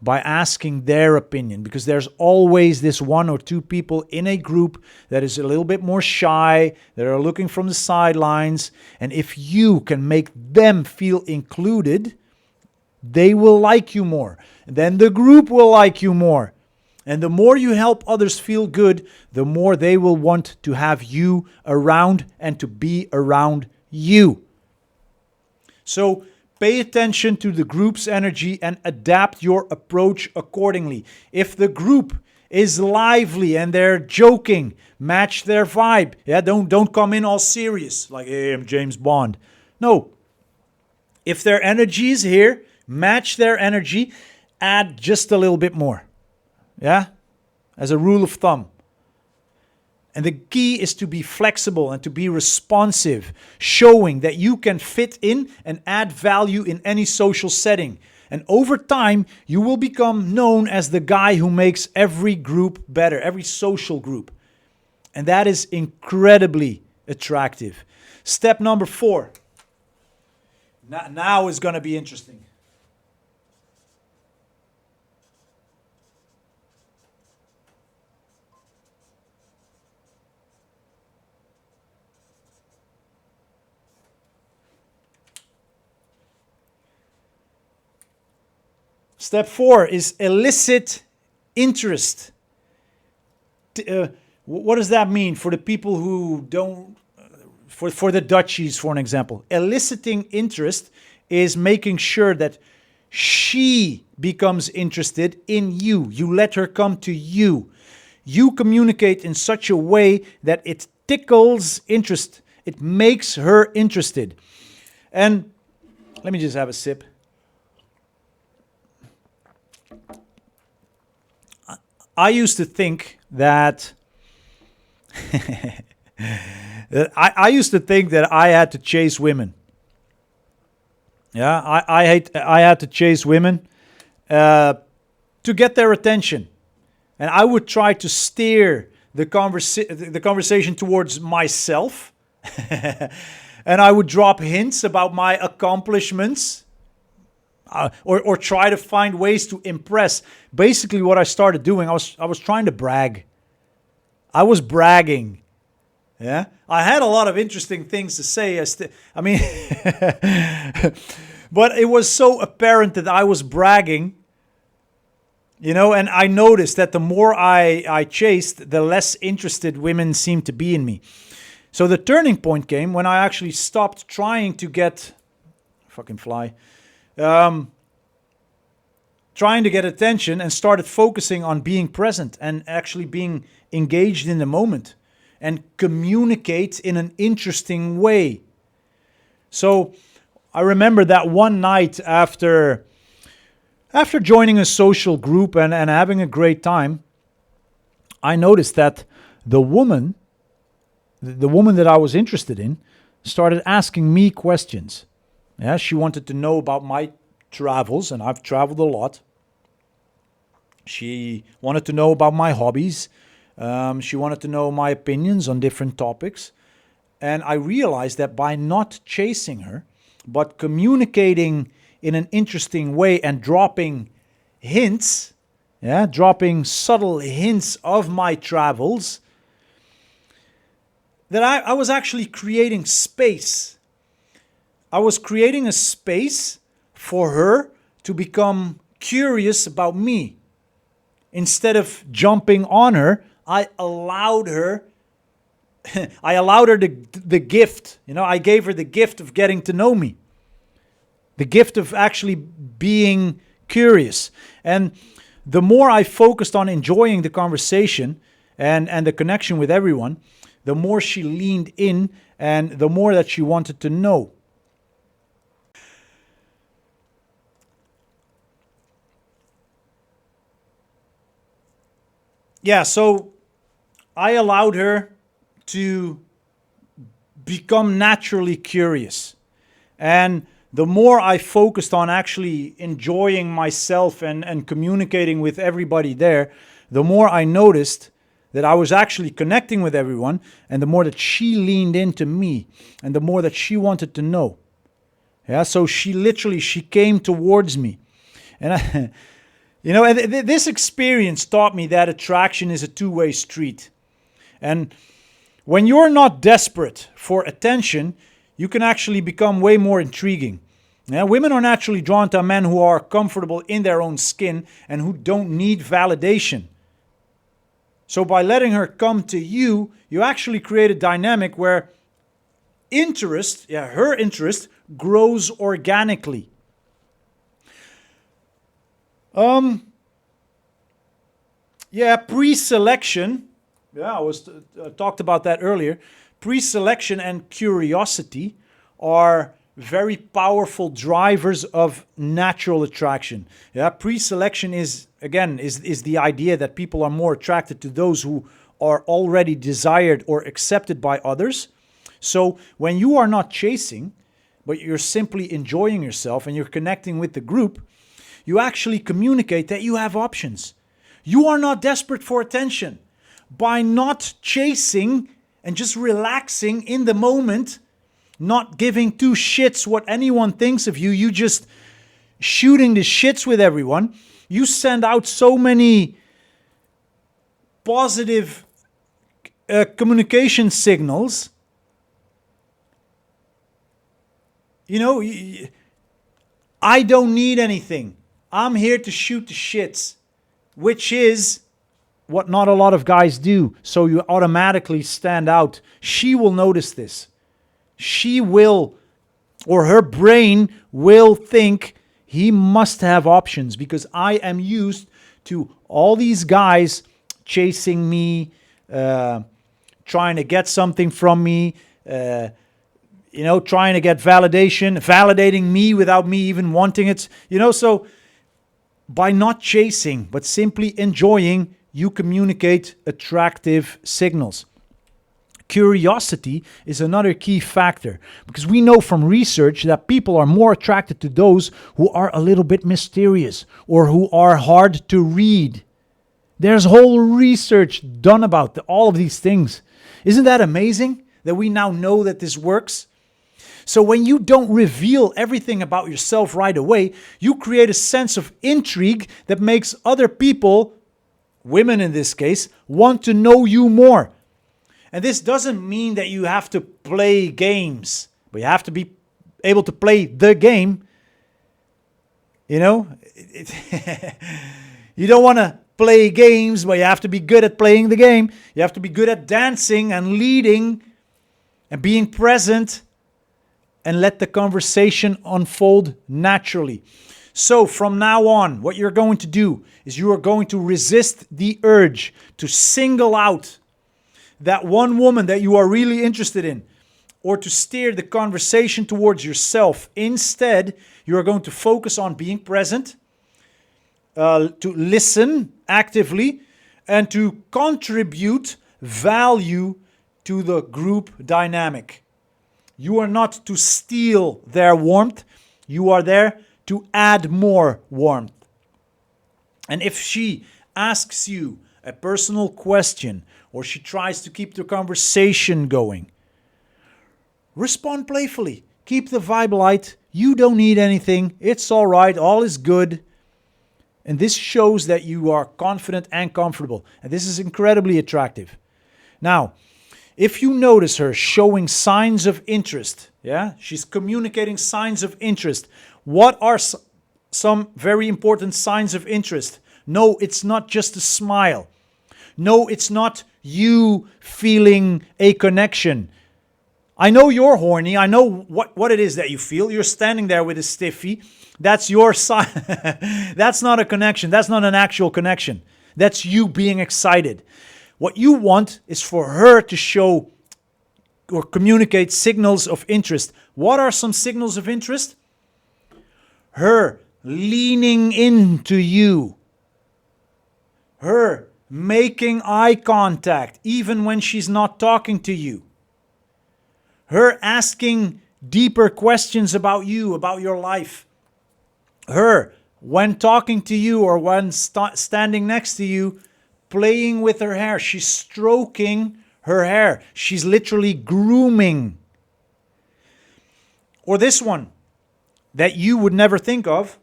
by asking their opinion, because there's always this 1 or 2 people in a group that is a little bit more shy, that are looking from the sidelines. And if you can make them feel included, they will like you more. Then the group will like you more. And the more you help others feel good, the more they will want to have you around and to be around you. So pay attention to the group's energy and adapt your approach accordingly. If the group is lively and they're joking, match their vibe. Don't come in all serious like, hey, I'm James Bond. No. If their energy is here, match their energy, add just a little bit more. As a rule of thumb. And the key is to be flexible and to be responsive, showing that you can fit in and add value in any social setting. And over time, you will become known as the guy who makes every group better, every social group. And that is incredibly attractive. Step number 4. Now is going to be interesting. Step 4 is elicit interest. What does that mean for the people who don't, for the Dutchies, for an example? Eliciting interest is making sure that she becomes interested in you. You let her come to you. You communicate in such a way that it tickles interest. It makes her interested. And let me just have a sip. I used to think that I used to think that I had to chase women. I had to chase women to get their attention, and I would try to steer the conversation towards myself, and I would drop hints about my accomplishments. Or try to find ways to impress. Basically, what I started doing, I was trying to brag. I was bragging. I had a lot of interesting things to say. But it was so apparent that I was bragging. And I noticed that the more I chased, the less interested women seemed to be in me. So the turning point came when I actually stopped trying to get fucking fly. Trying to get attention and started focusing on being present and actually being engaged in the moment and communicate in an interesting way. So I remember that one night after joining a social group and having a great time, I noticed that the woman that I was interested in started asking me questions. She wanted to know about my travels, and I've traveled a lot. She wanted to know about my hobbies. She wanted to know my opinions on different topics. And I realized that by not chasing her, but communicating in an interesting way and dropping hints, dropping subtle hints of my travels, that I was actually creating space. I was creating a space for her to become curious about me. instead of jumping on her, I allowed her the gift. I gave her the gift of getting to know me. The gift of actually being curious. And the more I focused on enjoying the conversation and the connection with everyone, the more she leaned in and the more that she wanted to know. Yeah, so I allowed her to become naturally curious. And the more I focused on actually enjoying myself and communicating with everybody there, the more I noticed that I was actually connecting with everyone, and the more that she leaned into me, and the more that she wanted to know. Yeah, so she came towards me. And this experience taught me that attraction is a two-way street. And when you're not desperate for attention, you can actually become way more intriguing. Yeah, women are naturally drawn to men who are comfortable in their own skin and who don't need validation. So by letting her come to you, you actually create a dynamic where her interest grows organically. Pre-selection. Yeah, I was talked about that earlier. Pre-selection and curiosity are very powerful drivers of natural attraction. Yeah, pre-selection is the idea that people are more attracted to those who are already desired or accepted by others. So when you are not chasing, but you're simply enjoying yourself and you're connecting with the group, you actually communicate that you have options. You are not desperate for attention. By not chasing and just relaxing in the moment, not giving two shits what anyone thinks of you, you just shooting the shits with everyone, you send out so many positive communication signals. I don't need anything. I'm here to shoot the shits, which is what not a lot of guys do. So you automatically stand out. She will notice this. She will, or her brain will think he must have options because I am used to all these guys chasing me, trying to get something from me, trying to get validating me without me even wanting it. So by not chasing, but simply enjoying, you communicate attractive signals. Curiosity is another key factor because we know from research that people are more attracted to those who are a little bit mysterious or who are hard to read. There's whole research done about all of these things. Isn't that amazing that we now know that this works? So when you don't reveal everything about yourself right away, you create a sense of intrigue that makes other people, women in this case, want to know you more. And this doesn't mean that you have to play games, but you have to be able to play the game. You don't want to play games, but you have to be good at playing the game. You have to be good at dancing and leading and being present and let the conversation unfold naturally. So from now on, what you're going to do is you are going to resist the urge to single out that one woman that you are really interested in or to steer the conversation towards yourself. Instead, you are going to focus on being present, to listen actively, and to contribute value to the group dynamic. You are not to steal their warmth. You are there to add more warmth. And if she asks you a personal question or she tries to keep the conversation going, respond playfully. Keep the vibe light. You don't need anything. It's all right. All is good. And this shows that you are confident and comfortable. And this is incredibly attractive. Now, if you notice her showing signs of interest, she's communicating signs of interest. What are some very important signs of interest? No, it's not just a smile. No, it's not you feeling a connection. I know you're horny. I know what it is that you feel. You're standing there with a stiffy. That's your side. That's not a connection. That's not an actual connection. That's you being excited. What you want is for her to show or communicate signals of interest. What are some signals of interest? Her leaning into you. Her making eye contact even when she's not talking to you. Her asking deeper questions about you, about your life. Her, when talking to you or when standing next to you, playing with her hair. She's stroking her hair. She's literally grooming. Or this one that you would never think of.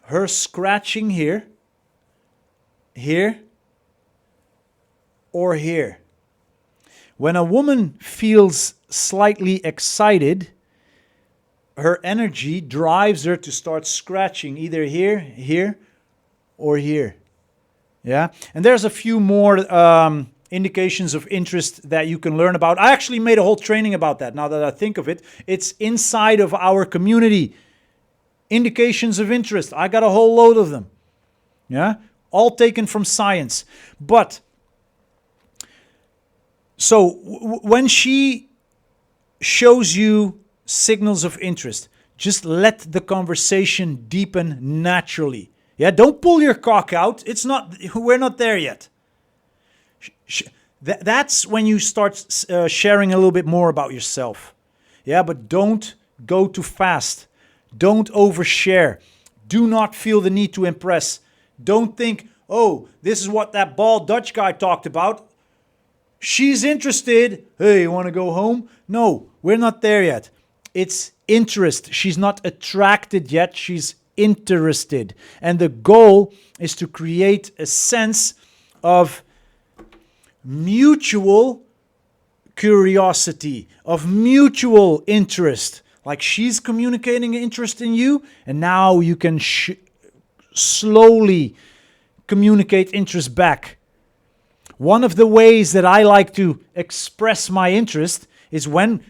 Her scratching here, here, or here. When a woman feels slightly excited, her energy drives her to start scratching either here, here, or here. Yeah, and there's a few more indications of interest that you can learn about. I actually made a whole training about that now that I think of it. It's inside of our community. Indications of interest. I got a whole load of them. Yeah, all taken from science. But so when she shows you signals of interest, just let the conversation deepen naturally. Yeah, don't pull your cock out. We're not there yet. That's when you start sharing a little bit more about yourself. Yeah, but don't go too fast. Don't overshare. Do not feel the need to impress. Don't think, oh, this is what that bald Dutch guy talked about. She's interested. Hey, you want to go home? No, we're not there yet. It's interest. She's not attracted yet. She's interested. And the goal is to create a sense of mutual curiosity, of mutual interest. Like she's communicating interest in you, and now you can slowly communicate interest back. One of the ways that I like to express my interest is when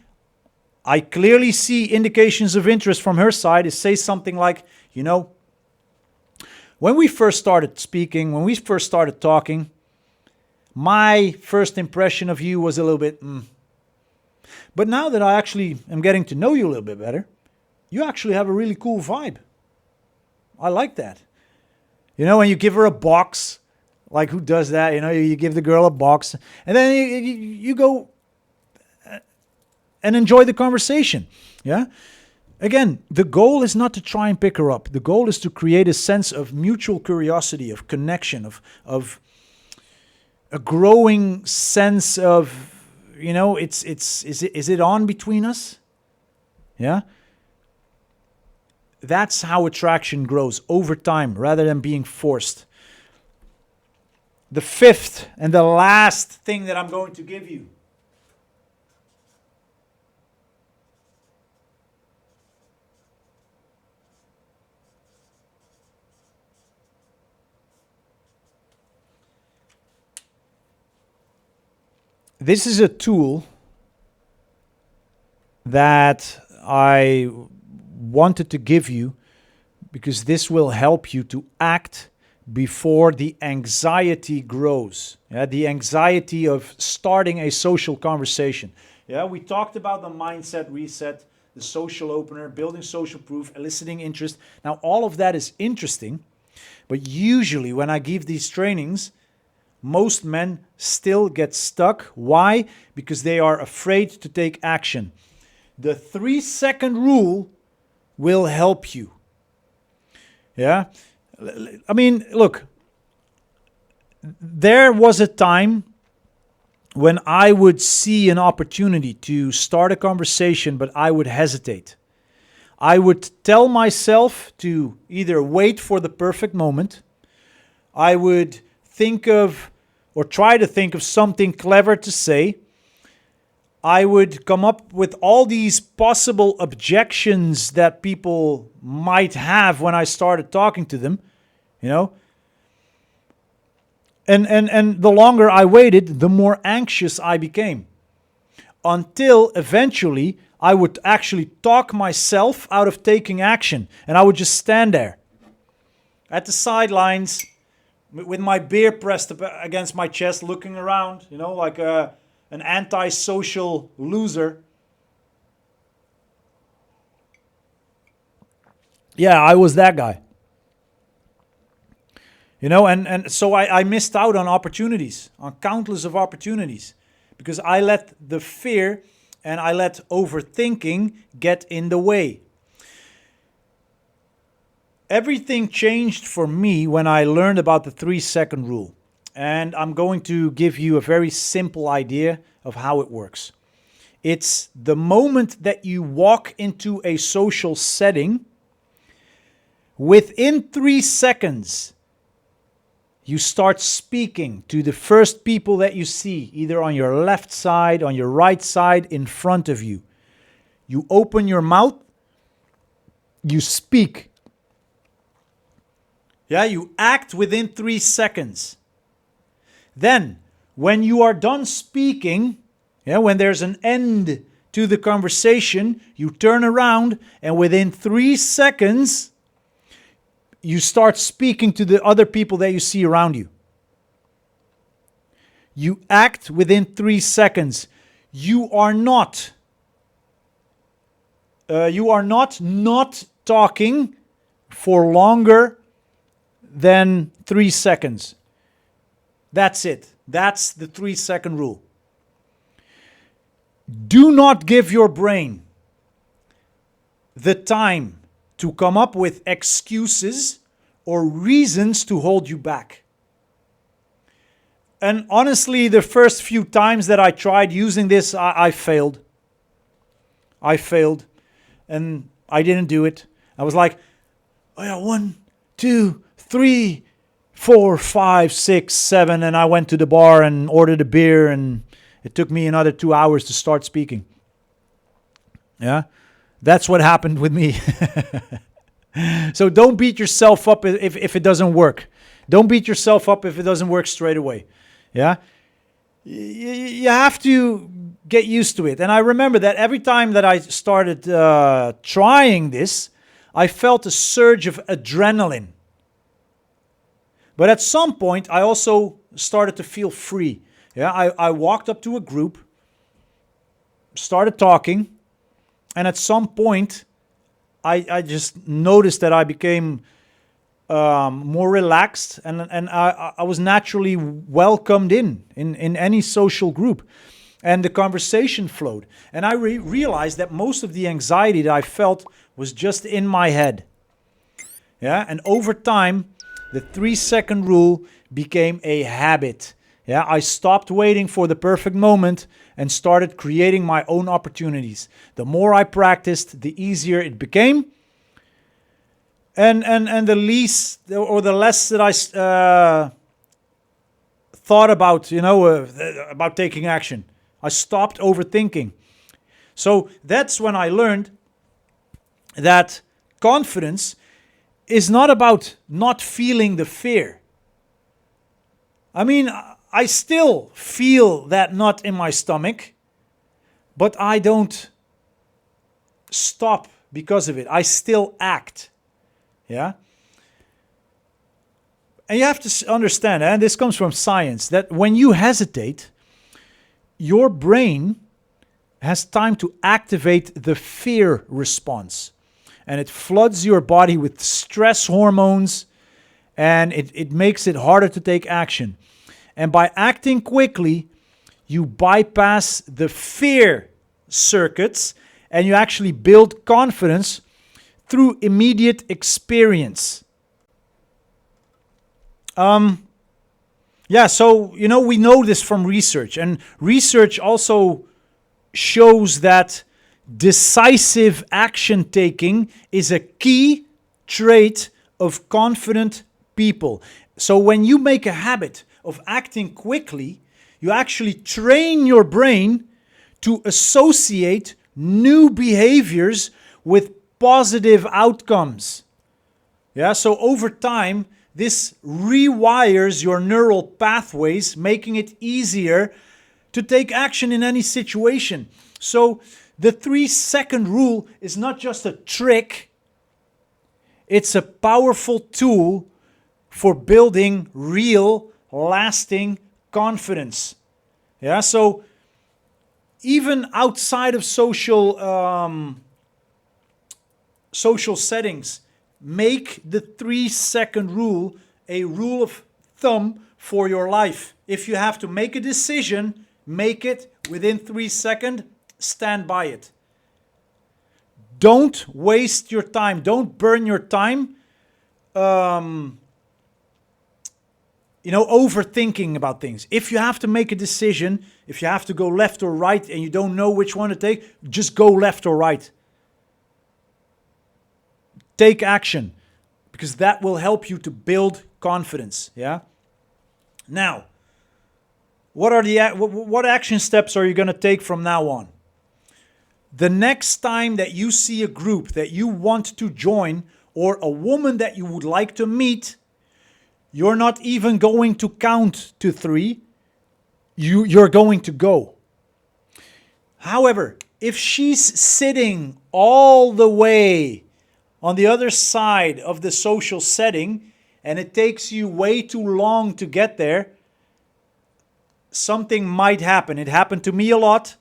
I clearly see indications of interest from her side, is say something like, you know, when we first started speaking, when we first started talking, my first impression of you was a little bit, But now that I actually am getting to know you a little bit better, you actually have a really cool vibe. I like that. You know, when you give her a box, like who does that? You know, you give the girl a box, and then you go and enjoy the conversation. Yeah. Again, the goal is not to try and pick her up. The goal is to create a sense of mutual curiosity, of connection, of a growing sense of, you know, is it on between us? Yeah. That's how attraction grows over time rather than being forced. The fifth and the last thing that I'm going to give you. This is a tool that I wanted to give you because this will help you to act before the anxiety grows. Yeah, the anxiety of starting a social conversation. Yeah, we talked about the mindset reset, the social opener, building social proof, eliciting interest. Now, all of that is interesting, but usually when I give these trainings, most men still get stuck. Why? Because they are afraid to take action. The 3-second rule will help you. Yeah? I mean, look, there was a time when I would see an opportunity to start a conversation, but I would hesitate. I would tell myself to either wait for the perfect moment. I would think of or try to think of something clever to say. I would come up with all these possible objections that people might have when I started talking to them. You know, And the longer I waited, the more anxious I became. Until eventually I would actually talk myself out of taking action. And I would just stand there at the sidelines with my beer pressed against my chest, looking around, like an antisocial loser. Yeah, I was that guy. And so I missed out on opportunities, on countless of opportunities, because I let the fear and I let overthinking get in the way. Everything changed for me when I learned about the 3-second rule. And I'm going to give you a very simple idea of how it works. It's the moment that you walk into a social setting, within 3 seconds, you start speaking to the first people that you see, either on your left side, on your right side, in front of you. You open your mouth, you speak. Yeah, you act within 3 seconds. Then, when you are done speaking, when there's an end to the conversation, you turn around and within 3 seconds, you start speaking to the other people that you see around you. You act within 3 seconds. You are not talking for longer than 3 seconds. That's it. That's the 3-second rule. Do not give your brain the time to come up with excuses or reasons to hold you back. And honestly, the first few times that I tried using this, I failed. I failed. And I didn't do it. I was like, oh yeah, 1, 2, 3, 4, 5, 6, 7, and I went to the bar and ordered a beer, and it took me another 2 hours to start speaking. Yeah, that's what happened with me. So don't beat yourself up if it doesn't work. Don't beat yourself up if it doesn't work straight away. Yeah, you have to get used to it. And I remember that every time that I started trying this, I felt a surge of adrenaline. But at some point, I also started to feel free. Yeah, I walked up to a group, started talking, and at some point, I just noticed that I became more relaxed, and I was naturally welcomed in any social group. And the conversation flowed. And I realized that most of the anxiety that I felt was just in my head. Yeah, and over time, the 3-second rule became a habit. Yeah, I stopped waiting for the perfect moment and started creating my own opportunities. The more I practiced, the easier it became. And the least or the less that I thought about, about taking action. I stopped overthinking. So that's when I learned that confidence is not about not feeling the fear. I mean, I still feel that knot in my stomach, but I don't stop because of it. I still act. Yeah? And you have to understand, and this comes from science, that when you hesitate, your brain has time to activate the fear response. And it floods your body with stress hormones, and it makes it harder to take action. And by acting quickly, you bypass the fear circuits, and you actually build confidence through immediate experience. So, we know this from research. And research also shows that decisive action taking is a key trait of confident people. So when you make a habit of acting quickly, you actually train your brain to associate new behaviors with positive outcomes. Yeah, so over time, this rewires your neural pathways, making it easier to take action in any situation. So the 3-second rule is not just a trick, it's a powerful tool for building real, lasting confidence. Yeah, so even outside of social settings, make the 3-second rule a rule of thumb for your life. If you have to make a decision, make it within 3 seconds, stand by it. Don't waste your time. Don't burn your time overthinking about things. If you have to make a decision, if you have to go left or right and you don't know which one to take, just go left or right. Take action, because that will help you to build confidence. Yeah. Now, what action steps are you going to take from now on? The next time that you see a group that you want to join or a woman that you would like to meet, you're not even going to count to 3. You're going to go. However, if she's sitting all the way on the other side of the social setting and it takes you way too long to get there, something might happen. It happened to me a lot.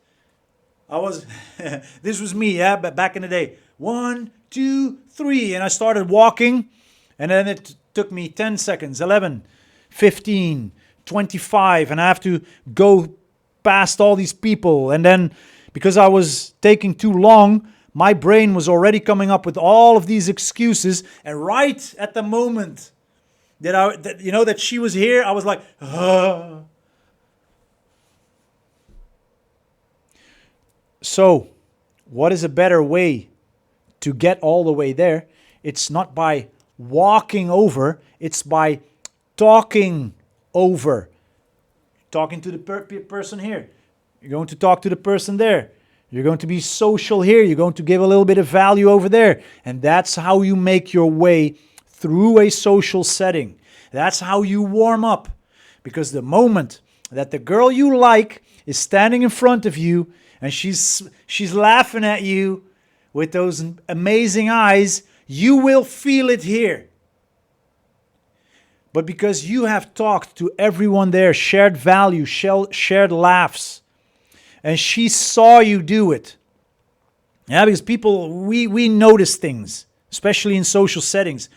This was me, yeah, but back in the day. 1, 2, 3, and I started walking, and then it took me 10 seconds, 11, 15, 25, and I have to go past all these people. And then because I was taking too long, my brain was already coming up with all of these excuses. And right at the moment that she was here, I was like, ah. So, what is a better way to get all the way there? It's not by walking over, it's by talking over. Talking to the person here. You're going to talk to the person there. You're going to be social here. You're going to give a little bit of value over there. And that's how you make your way through a social setting. That's how you warm up. Because the moment that the girl you like is standing in front of you and she's laughing at you with those amazing eyes, you will feel it here. But because you have talked to everyone there, shared value, shared laughs, and she saw you do it. Yeah, because people, we notice things, especially in social settings.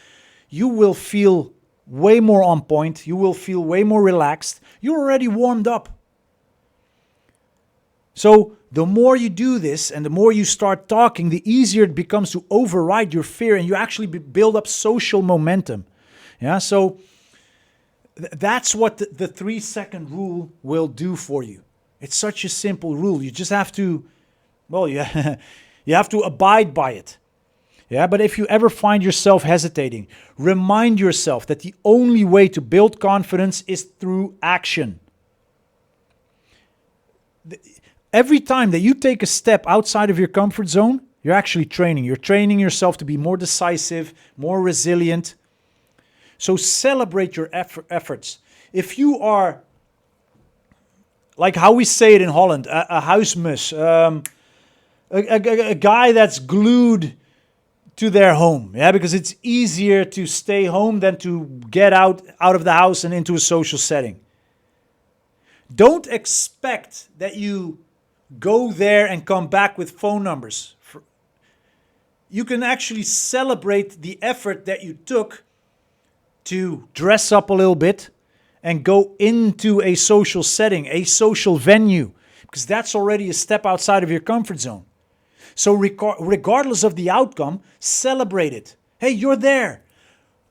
You will feel way more on point. You will feel way more relaxed. You're already warmed up. So the more you do this and the more you start talking, the easier it becomes to override your fear and you actually build up social momentum. Yeah, so that's what the 3-second rule will do for you. It's such a simple rule. You just have to, you have to abide by it. Yeah, but if you ever find yourself hesitating, remind yourself that the only way to build confidence is through action. Every time that you take a step outside of your comfort zone, you're actually training. You're training yourself to be more decisive, more resilient. So celebrate your efforts. If you are, like how we say it in Holland, a huismus, a guy that's glued to their home, yeah, because it's easier to stay home than to get out of the house and into a social setting. Don't expect that you go there and come back with phone numbers. You can actually celebrate the effort that you took to dress up a little bit and go into a social setting, a social venue, because that's already a step outside of your comfort zone. So regardless of the outcome, celebrate it. Hey, you're there.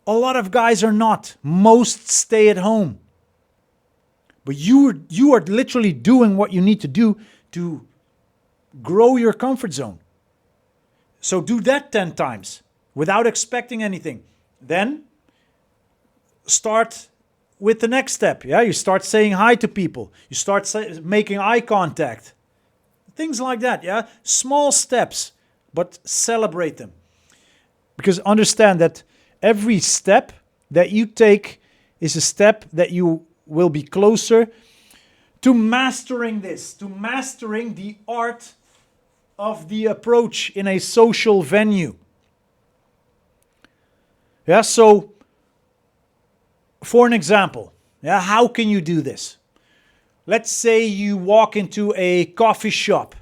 A lot of guys are not. Most stay at home. But you are literally doing what you need to do to grow your comfort zone. So do that 10 times without expecting anything. Then start with the next step. Yeah, you start saying hi to people. You start making eye contact. Things like that, yeah? Small steps, but celebrate them. Because understand that every step that you take is a step that you will be closer to mastering this, to mastering the art of the approach in a social venue. Yeah, so for an example, yeah, how can you do this? Let's say you walk into a coffee shop.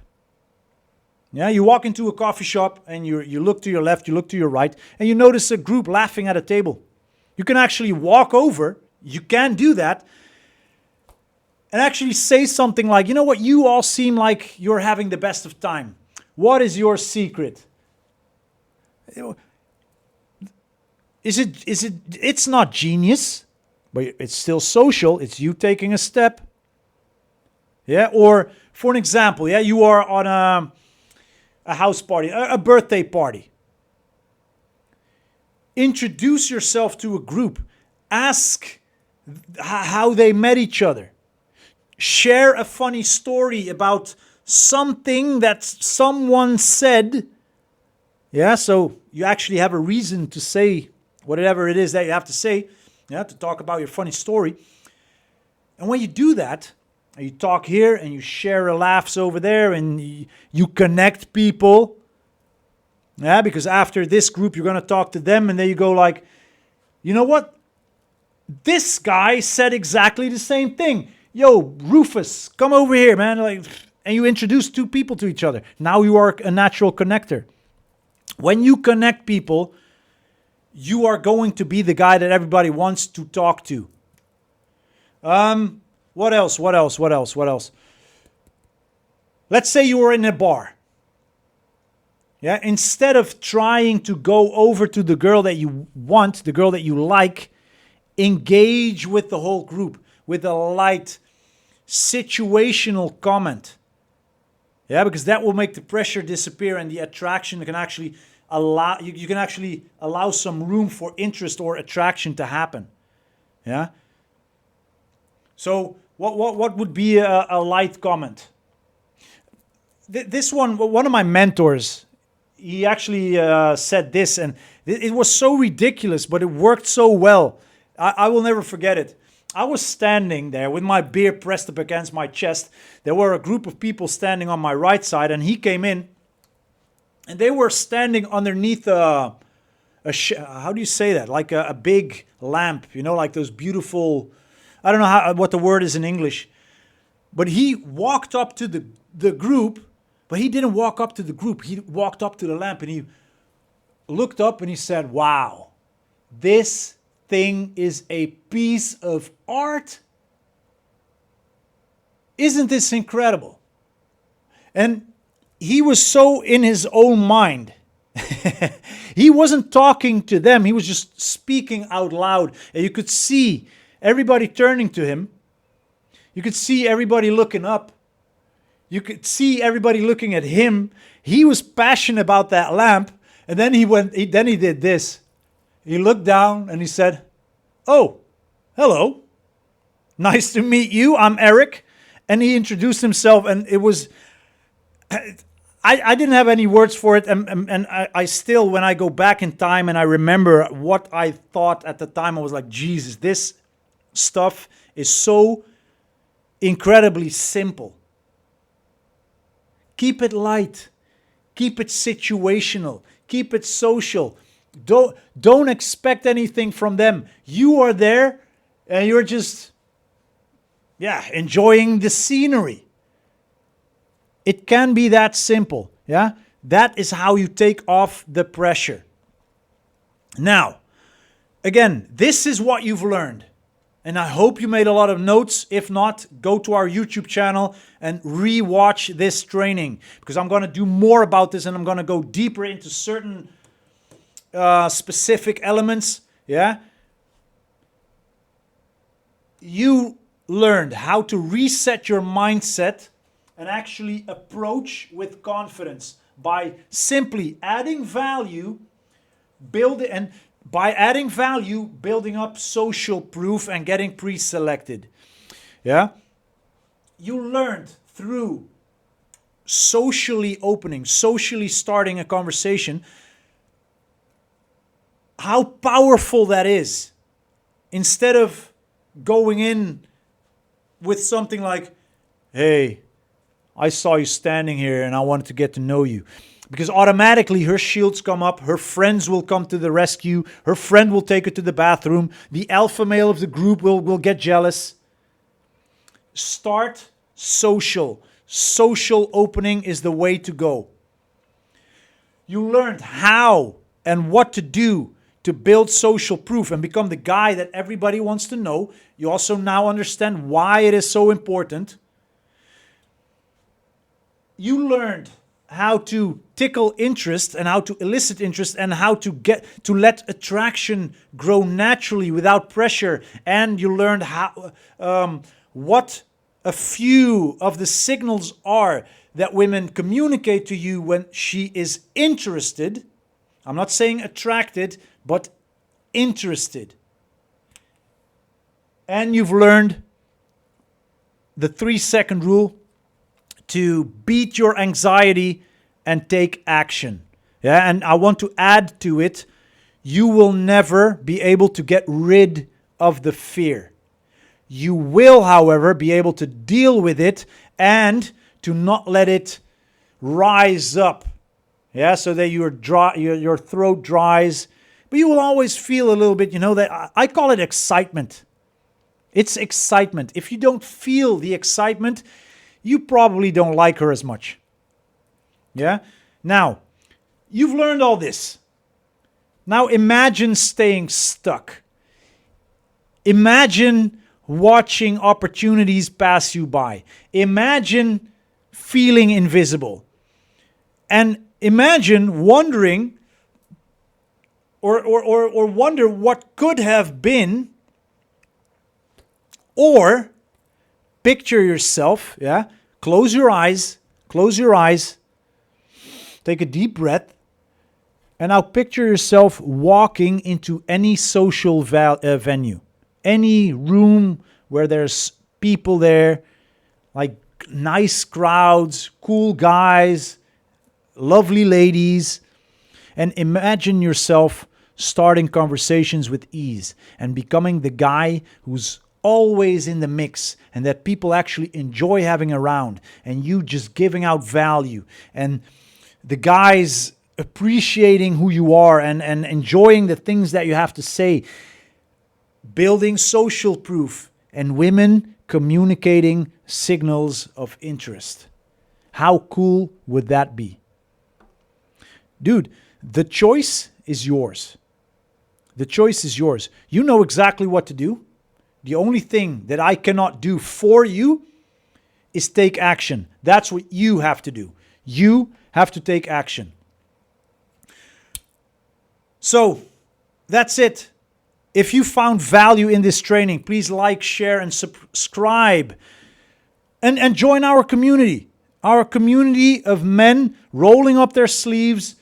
Yeah, you walk into a coffee shop and you look to your left, you look to your right, and you notice a group laughing at a table. You can actually walk over, you can do that, and actually say something like, you know what, you all seem like you're having the best of time. What is your secret? It's not genius, but it's still social. It's you taking a step. Yeah, or for an example, yeah, you are on a house party, a birthday party. Introduce yourself to a group. Ask how they met each other. Share a funny story about something that someone said. Yeah, so you actually have a reason to say whatever it is that you have to say, yeah, to talk about your funny story. And when you do that, you talk here and you share laughs over there and you connect people. Yeah, because after this group, you're going to talk to them and then you go like, you know what? This guy said exactly the same thing. Yo, Rufus, come over here, man. Like, and you introduce two people to each other. Now you are a natural connector. When you connect people, you are going to be the guy that everybody wants to talk to. What else? Let's say you are in a bar. Yeah, instead of trying to go over to the girl that you want, the girl that you like, engage with the whole group with a light situational comment. Yeah, because that will make the pressure disappear and the attraction can actually allow you can actually allow some room for interest or attraction to happen. Yeah. So what would be a light comment? This one of my mentors, he actually said this, and it was so ridiculous, but it worked so well. I will never forget it. I was standing there with my beer pressed up against my chest. There were a group of people standing on my right side, and he came in, and they were standing underneath how do you say that? Like a big lamp, you know, like those beautiful, I don't know what the word is in English. But he walked up to the group, but he didn't walk up to the group. He walked up to the lamp and he looked up and he said, wow, this thing is a piece of art. Isn't this incredible? And he was so in his own mind. He wasn't talking to them. He was just speaking out loud. And you could see everybody turning to him. You could see everybody looking up. You could see everybody looking at him. He was passionate about that lamp. And then he did this. He looked down and he said, oh, hello. Nice to meet you. I'm Eric. And he introduced himself, and it was, I didn't have any words for it. And I still, when I go back in time and I remember what I thought at the time, I was like, Jesus, this stuff is so incredibly simple. Keep it light. Keep it situational. Keep it social. Don't expect anything from them. You are there and you're just, enjoying the scenery. It can be that simple. Yeah, that is how you take off the pressure. Now, again, this is what you've learned. And I hope you made a lot of notes. If not, go to our YouTube channel and re-watch this training, because I'm going to do more about this and I'm going to go deeper into certain specific elements. Yeah. You learned how to reset your mindset and actually approach with confidence by simply adding value, building up social proof and getting pre-selected. Yeah. You learned through socially starting a conversation, how powerful that is. instead of going in with something like, hey, I saw you standing here and I wanted to get to know you. Because automatically her shields come up, her friends will come to the rescue, her friend will take her to the bathroom, the alpha male of the group will get jealous. Start social. Social opening is the way to go. You learned how and what to do to build social proof and become the guy that everybody wants to know. You also now understand why it is so important. You learned how to tickle interest and how to elicit interest and how to let attraction grow naturally without pressure. And you learned how what a few of the signals are that women communicate to you when she is interested. I'm not saying attracted, but interested. And you've learned the 3-second rule to beat your anxiety and take action. Yeah, and I want to add to it, you will never be able to get rid of the fear. You will, however, be able to deal with it and to not let it rise up. Yeah, so that your throat dries. But you will always feel a little bit, that I call it excitement. It's excitement. If you don't feel the excitement, you probably don't like her as much. Yeah? Now, you've learned all this. Now imagine staying stuck. Imagine watching opportunities pass you by. Imagine feeling invisible. And imagine wondering or wonder what could have been, or picture yourself, close your eyes, take a deep breath, and now picture yourself walking into any social venue, any room where there's people there, like nice crowds, cool guys, lovely ladies, and imagine yourself starting conversations with ease and becoming the guy who's always in the mix and that people actually enjoy having around, and you just giving out value, and the guys appreciating who you are and enjoying the things that you have to say. Building social proof and women communicating signals of interest. How cool would that be? Dude, the choice is yours. The choice is yours. You know exactly what to do. The only thing that I cannot do for you is take action. That's what you have to do. You have to take action. So, that's it. If you found value in this training, please like, share, and subscribe. And join our community. Our community of men rolling up their sleeves,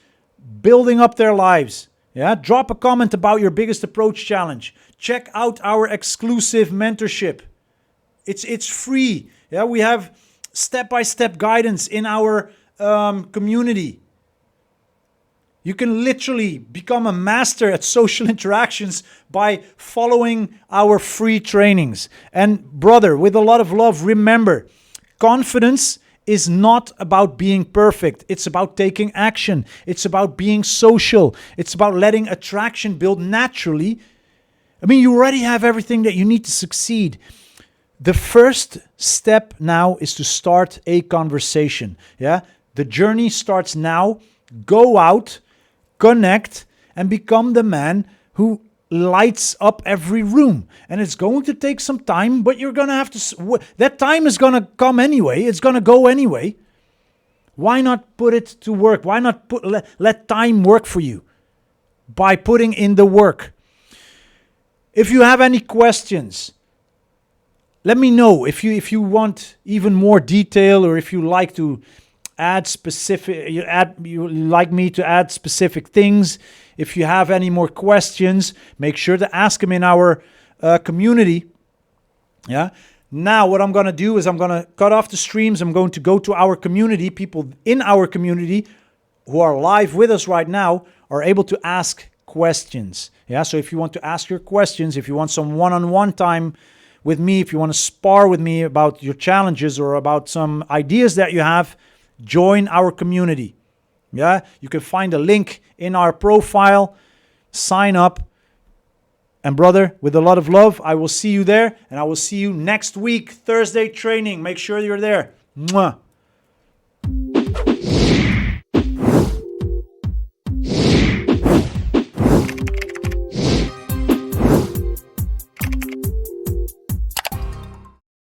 building up their lives. Yeah, drop a comment about your biggest approach challenge. Check out our exclusive mentorship. It's free. Yeah, we have step-by-step guidance in our community. You can literally become a master at social interactions by following our free trainings. And brother, with a lot of love, remember, confidence is not about being perfect. It's about taking action. It's about being social. It's about letting attraction build naturally. I mean, you already have everything that you need to succeed. The first step now is to start a conversation. Yeah, the journey starts now. Go out, connect, and become the man who lights up every room. And it's going to take some time, but you're going to have to, that time is going to come anyway. It's going to go anyway. Why not put it to work? Why not let time work for you by putting in the work? If you have any questions, let me know. If you want even more detail, or if you like to add specific, you like me to add specific things. If you have any more questions, make sure to ask them in our community. Yeah. Now, what I'm going to do is I'm going to cut off the streams. I'm going to go to our community. People in our community who are live with us right now are able to ask questions. Yeah, so if you want to ask your questions, if you want some one-on-one time with me, if you want to spar with me about your challenges or about some ideas that you have, join our community. Yeah, you can find a link in our profile. Sign up. And brother, with a lot of love, I will see you there, and I will see you next week, Thursday training. Make sure you're there. Mwah.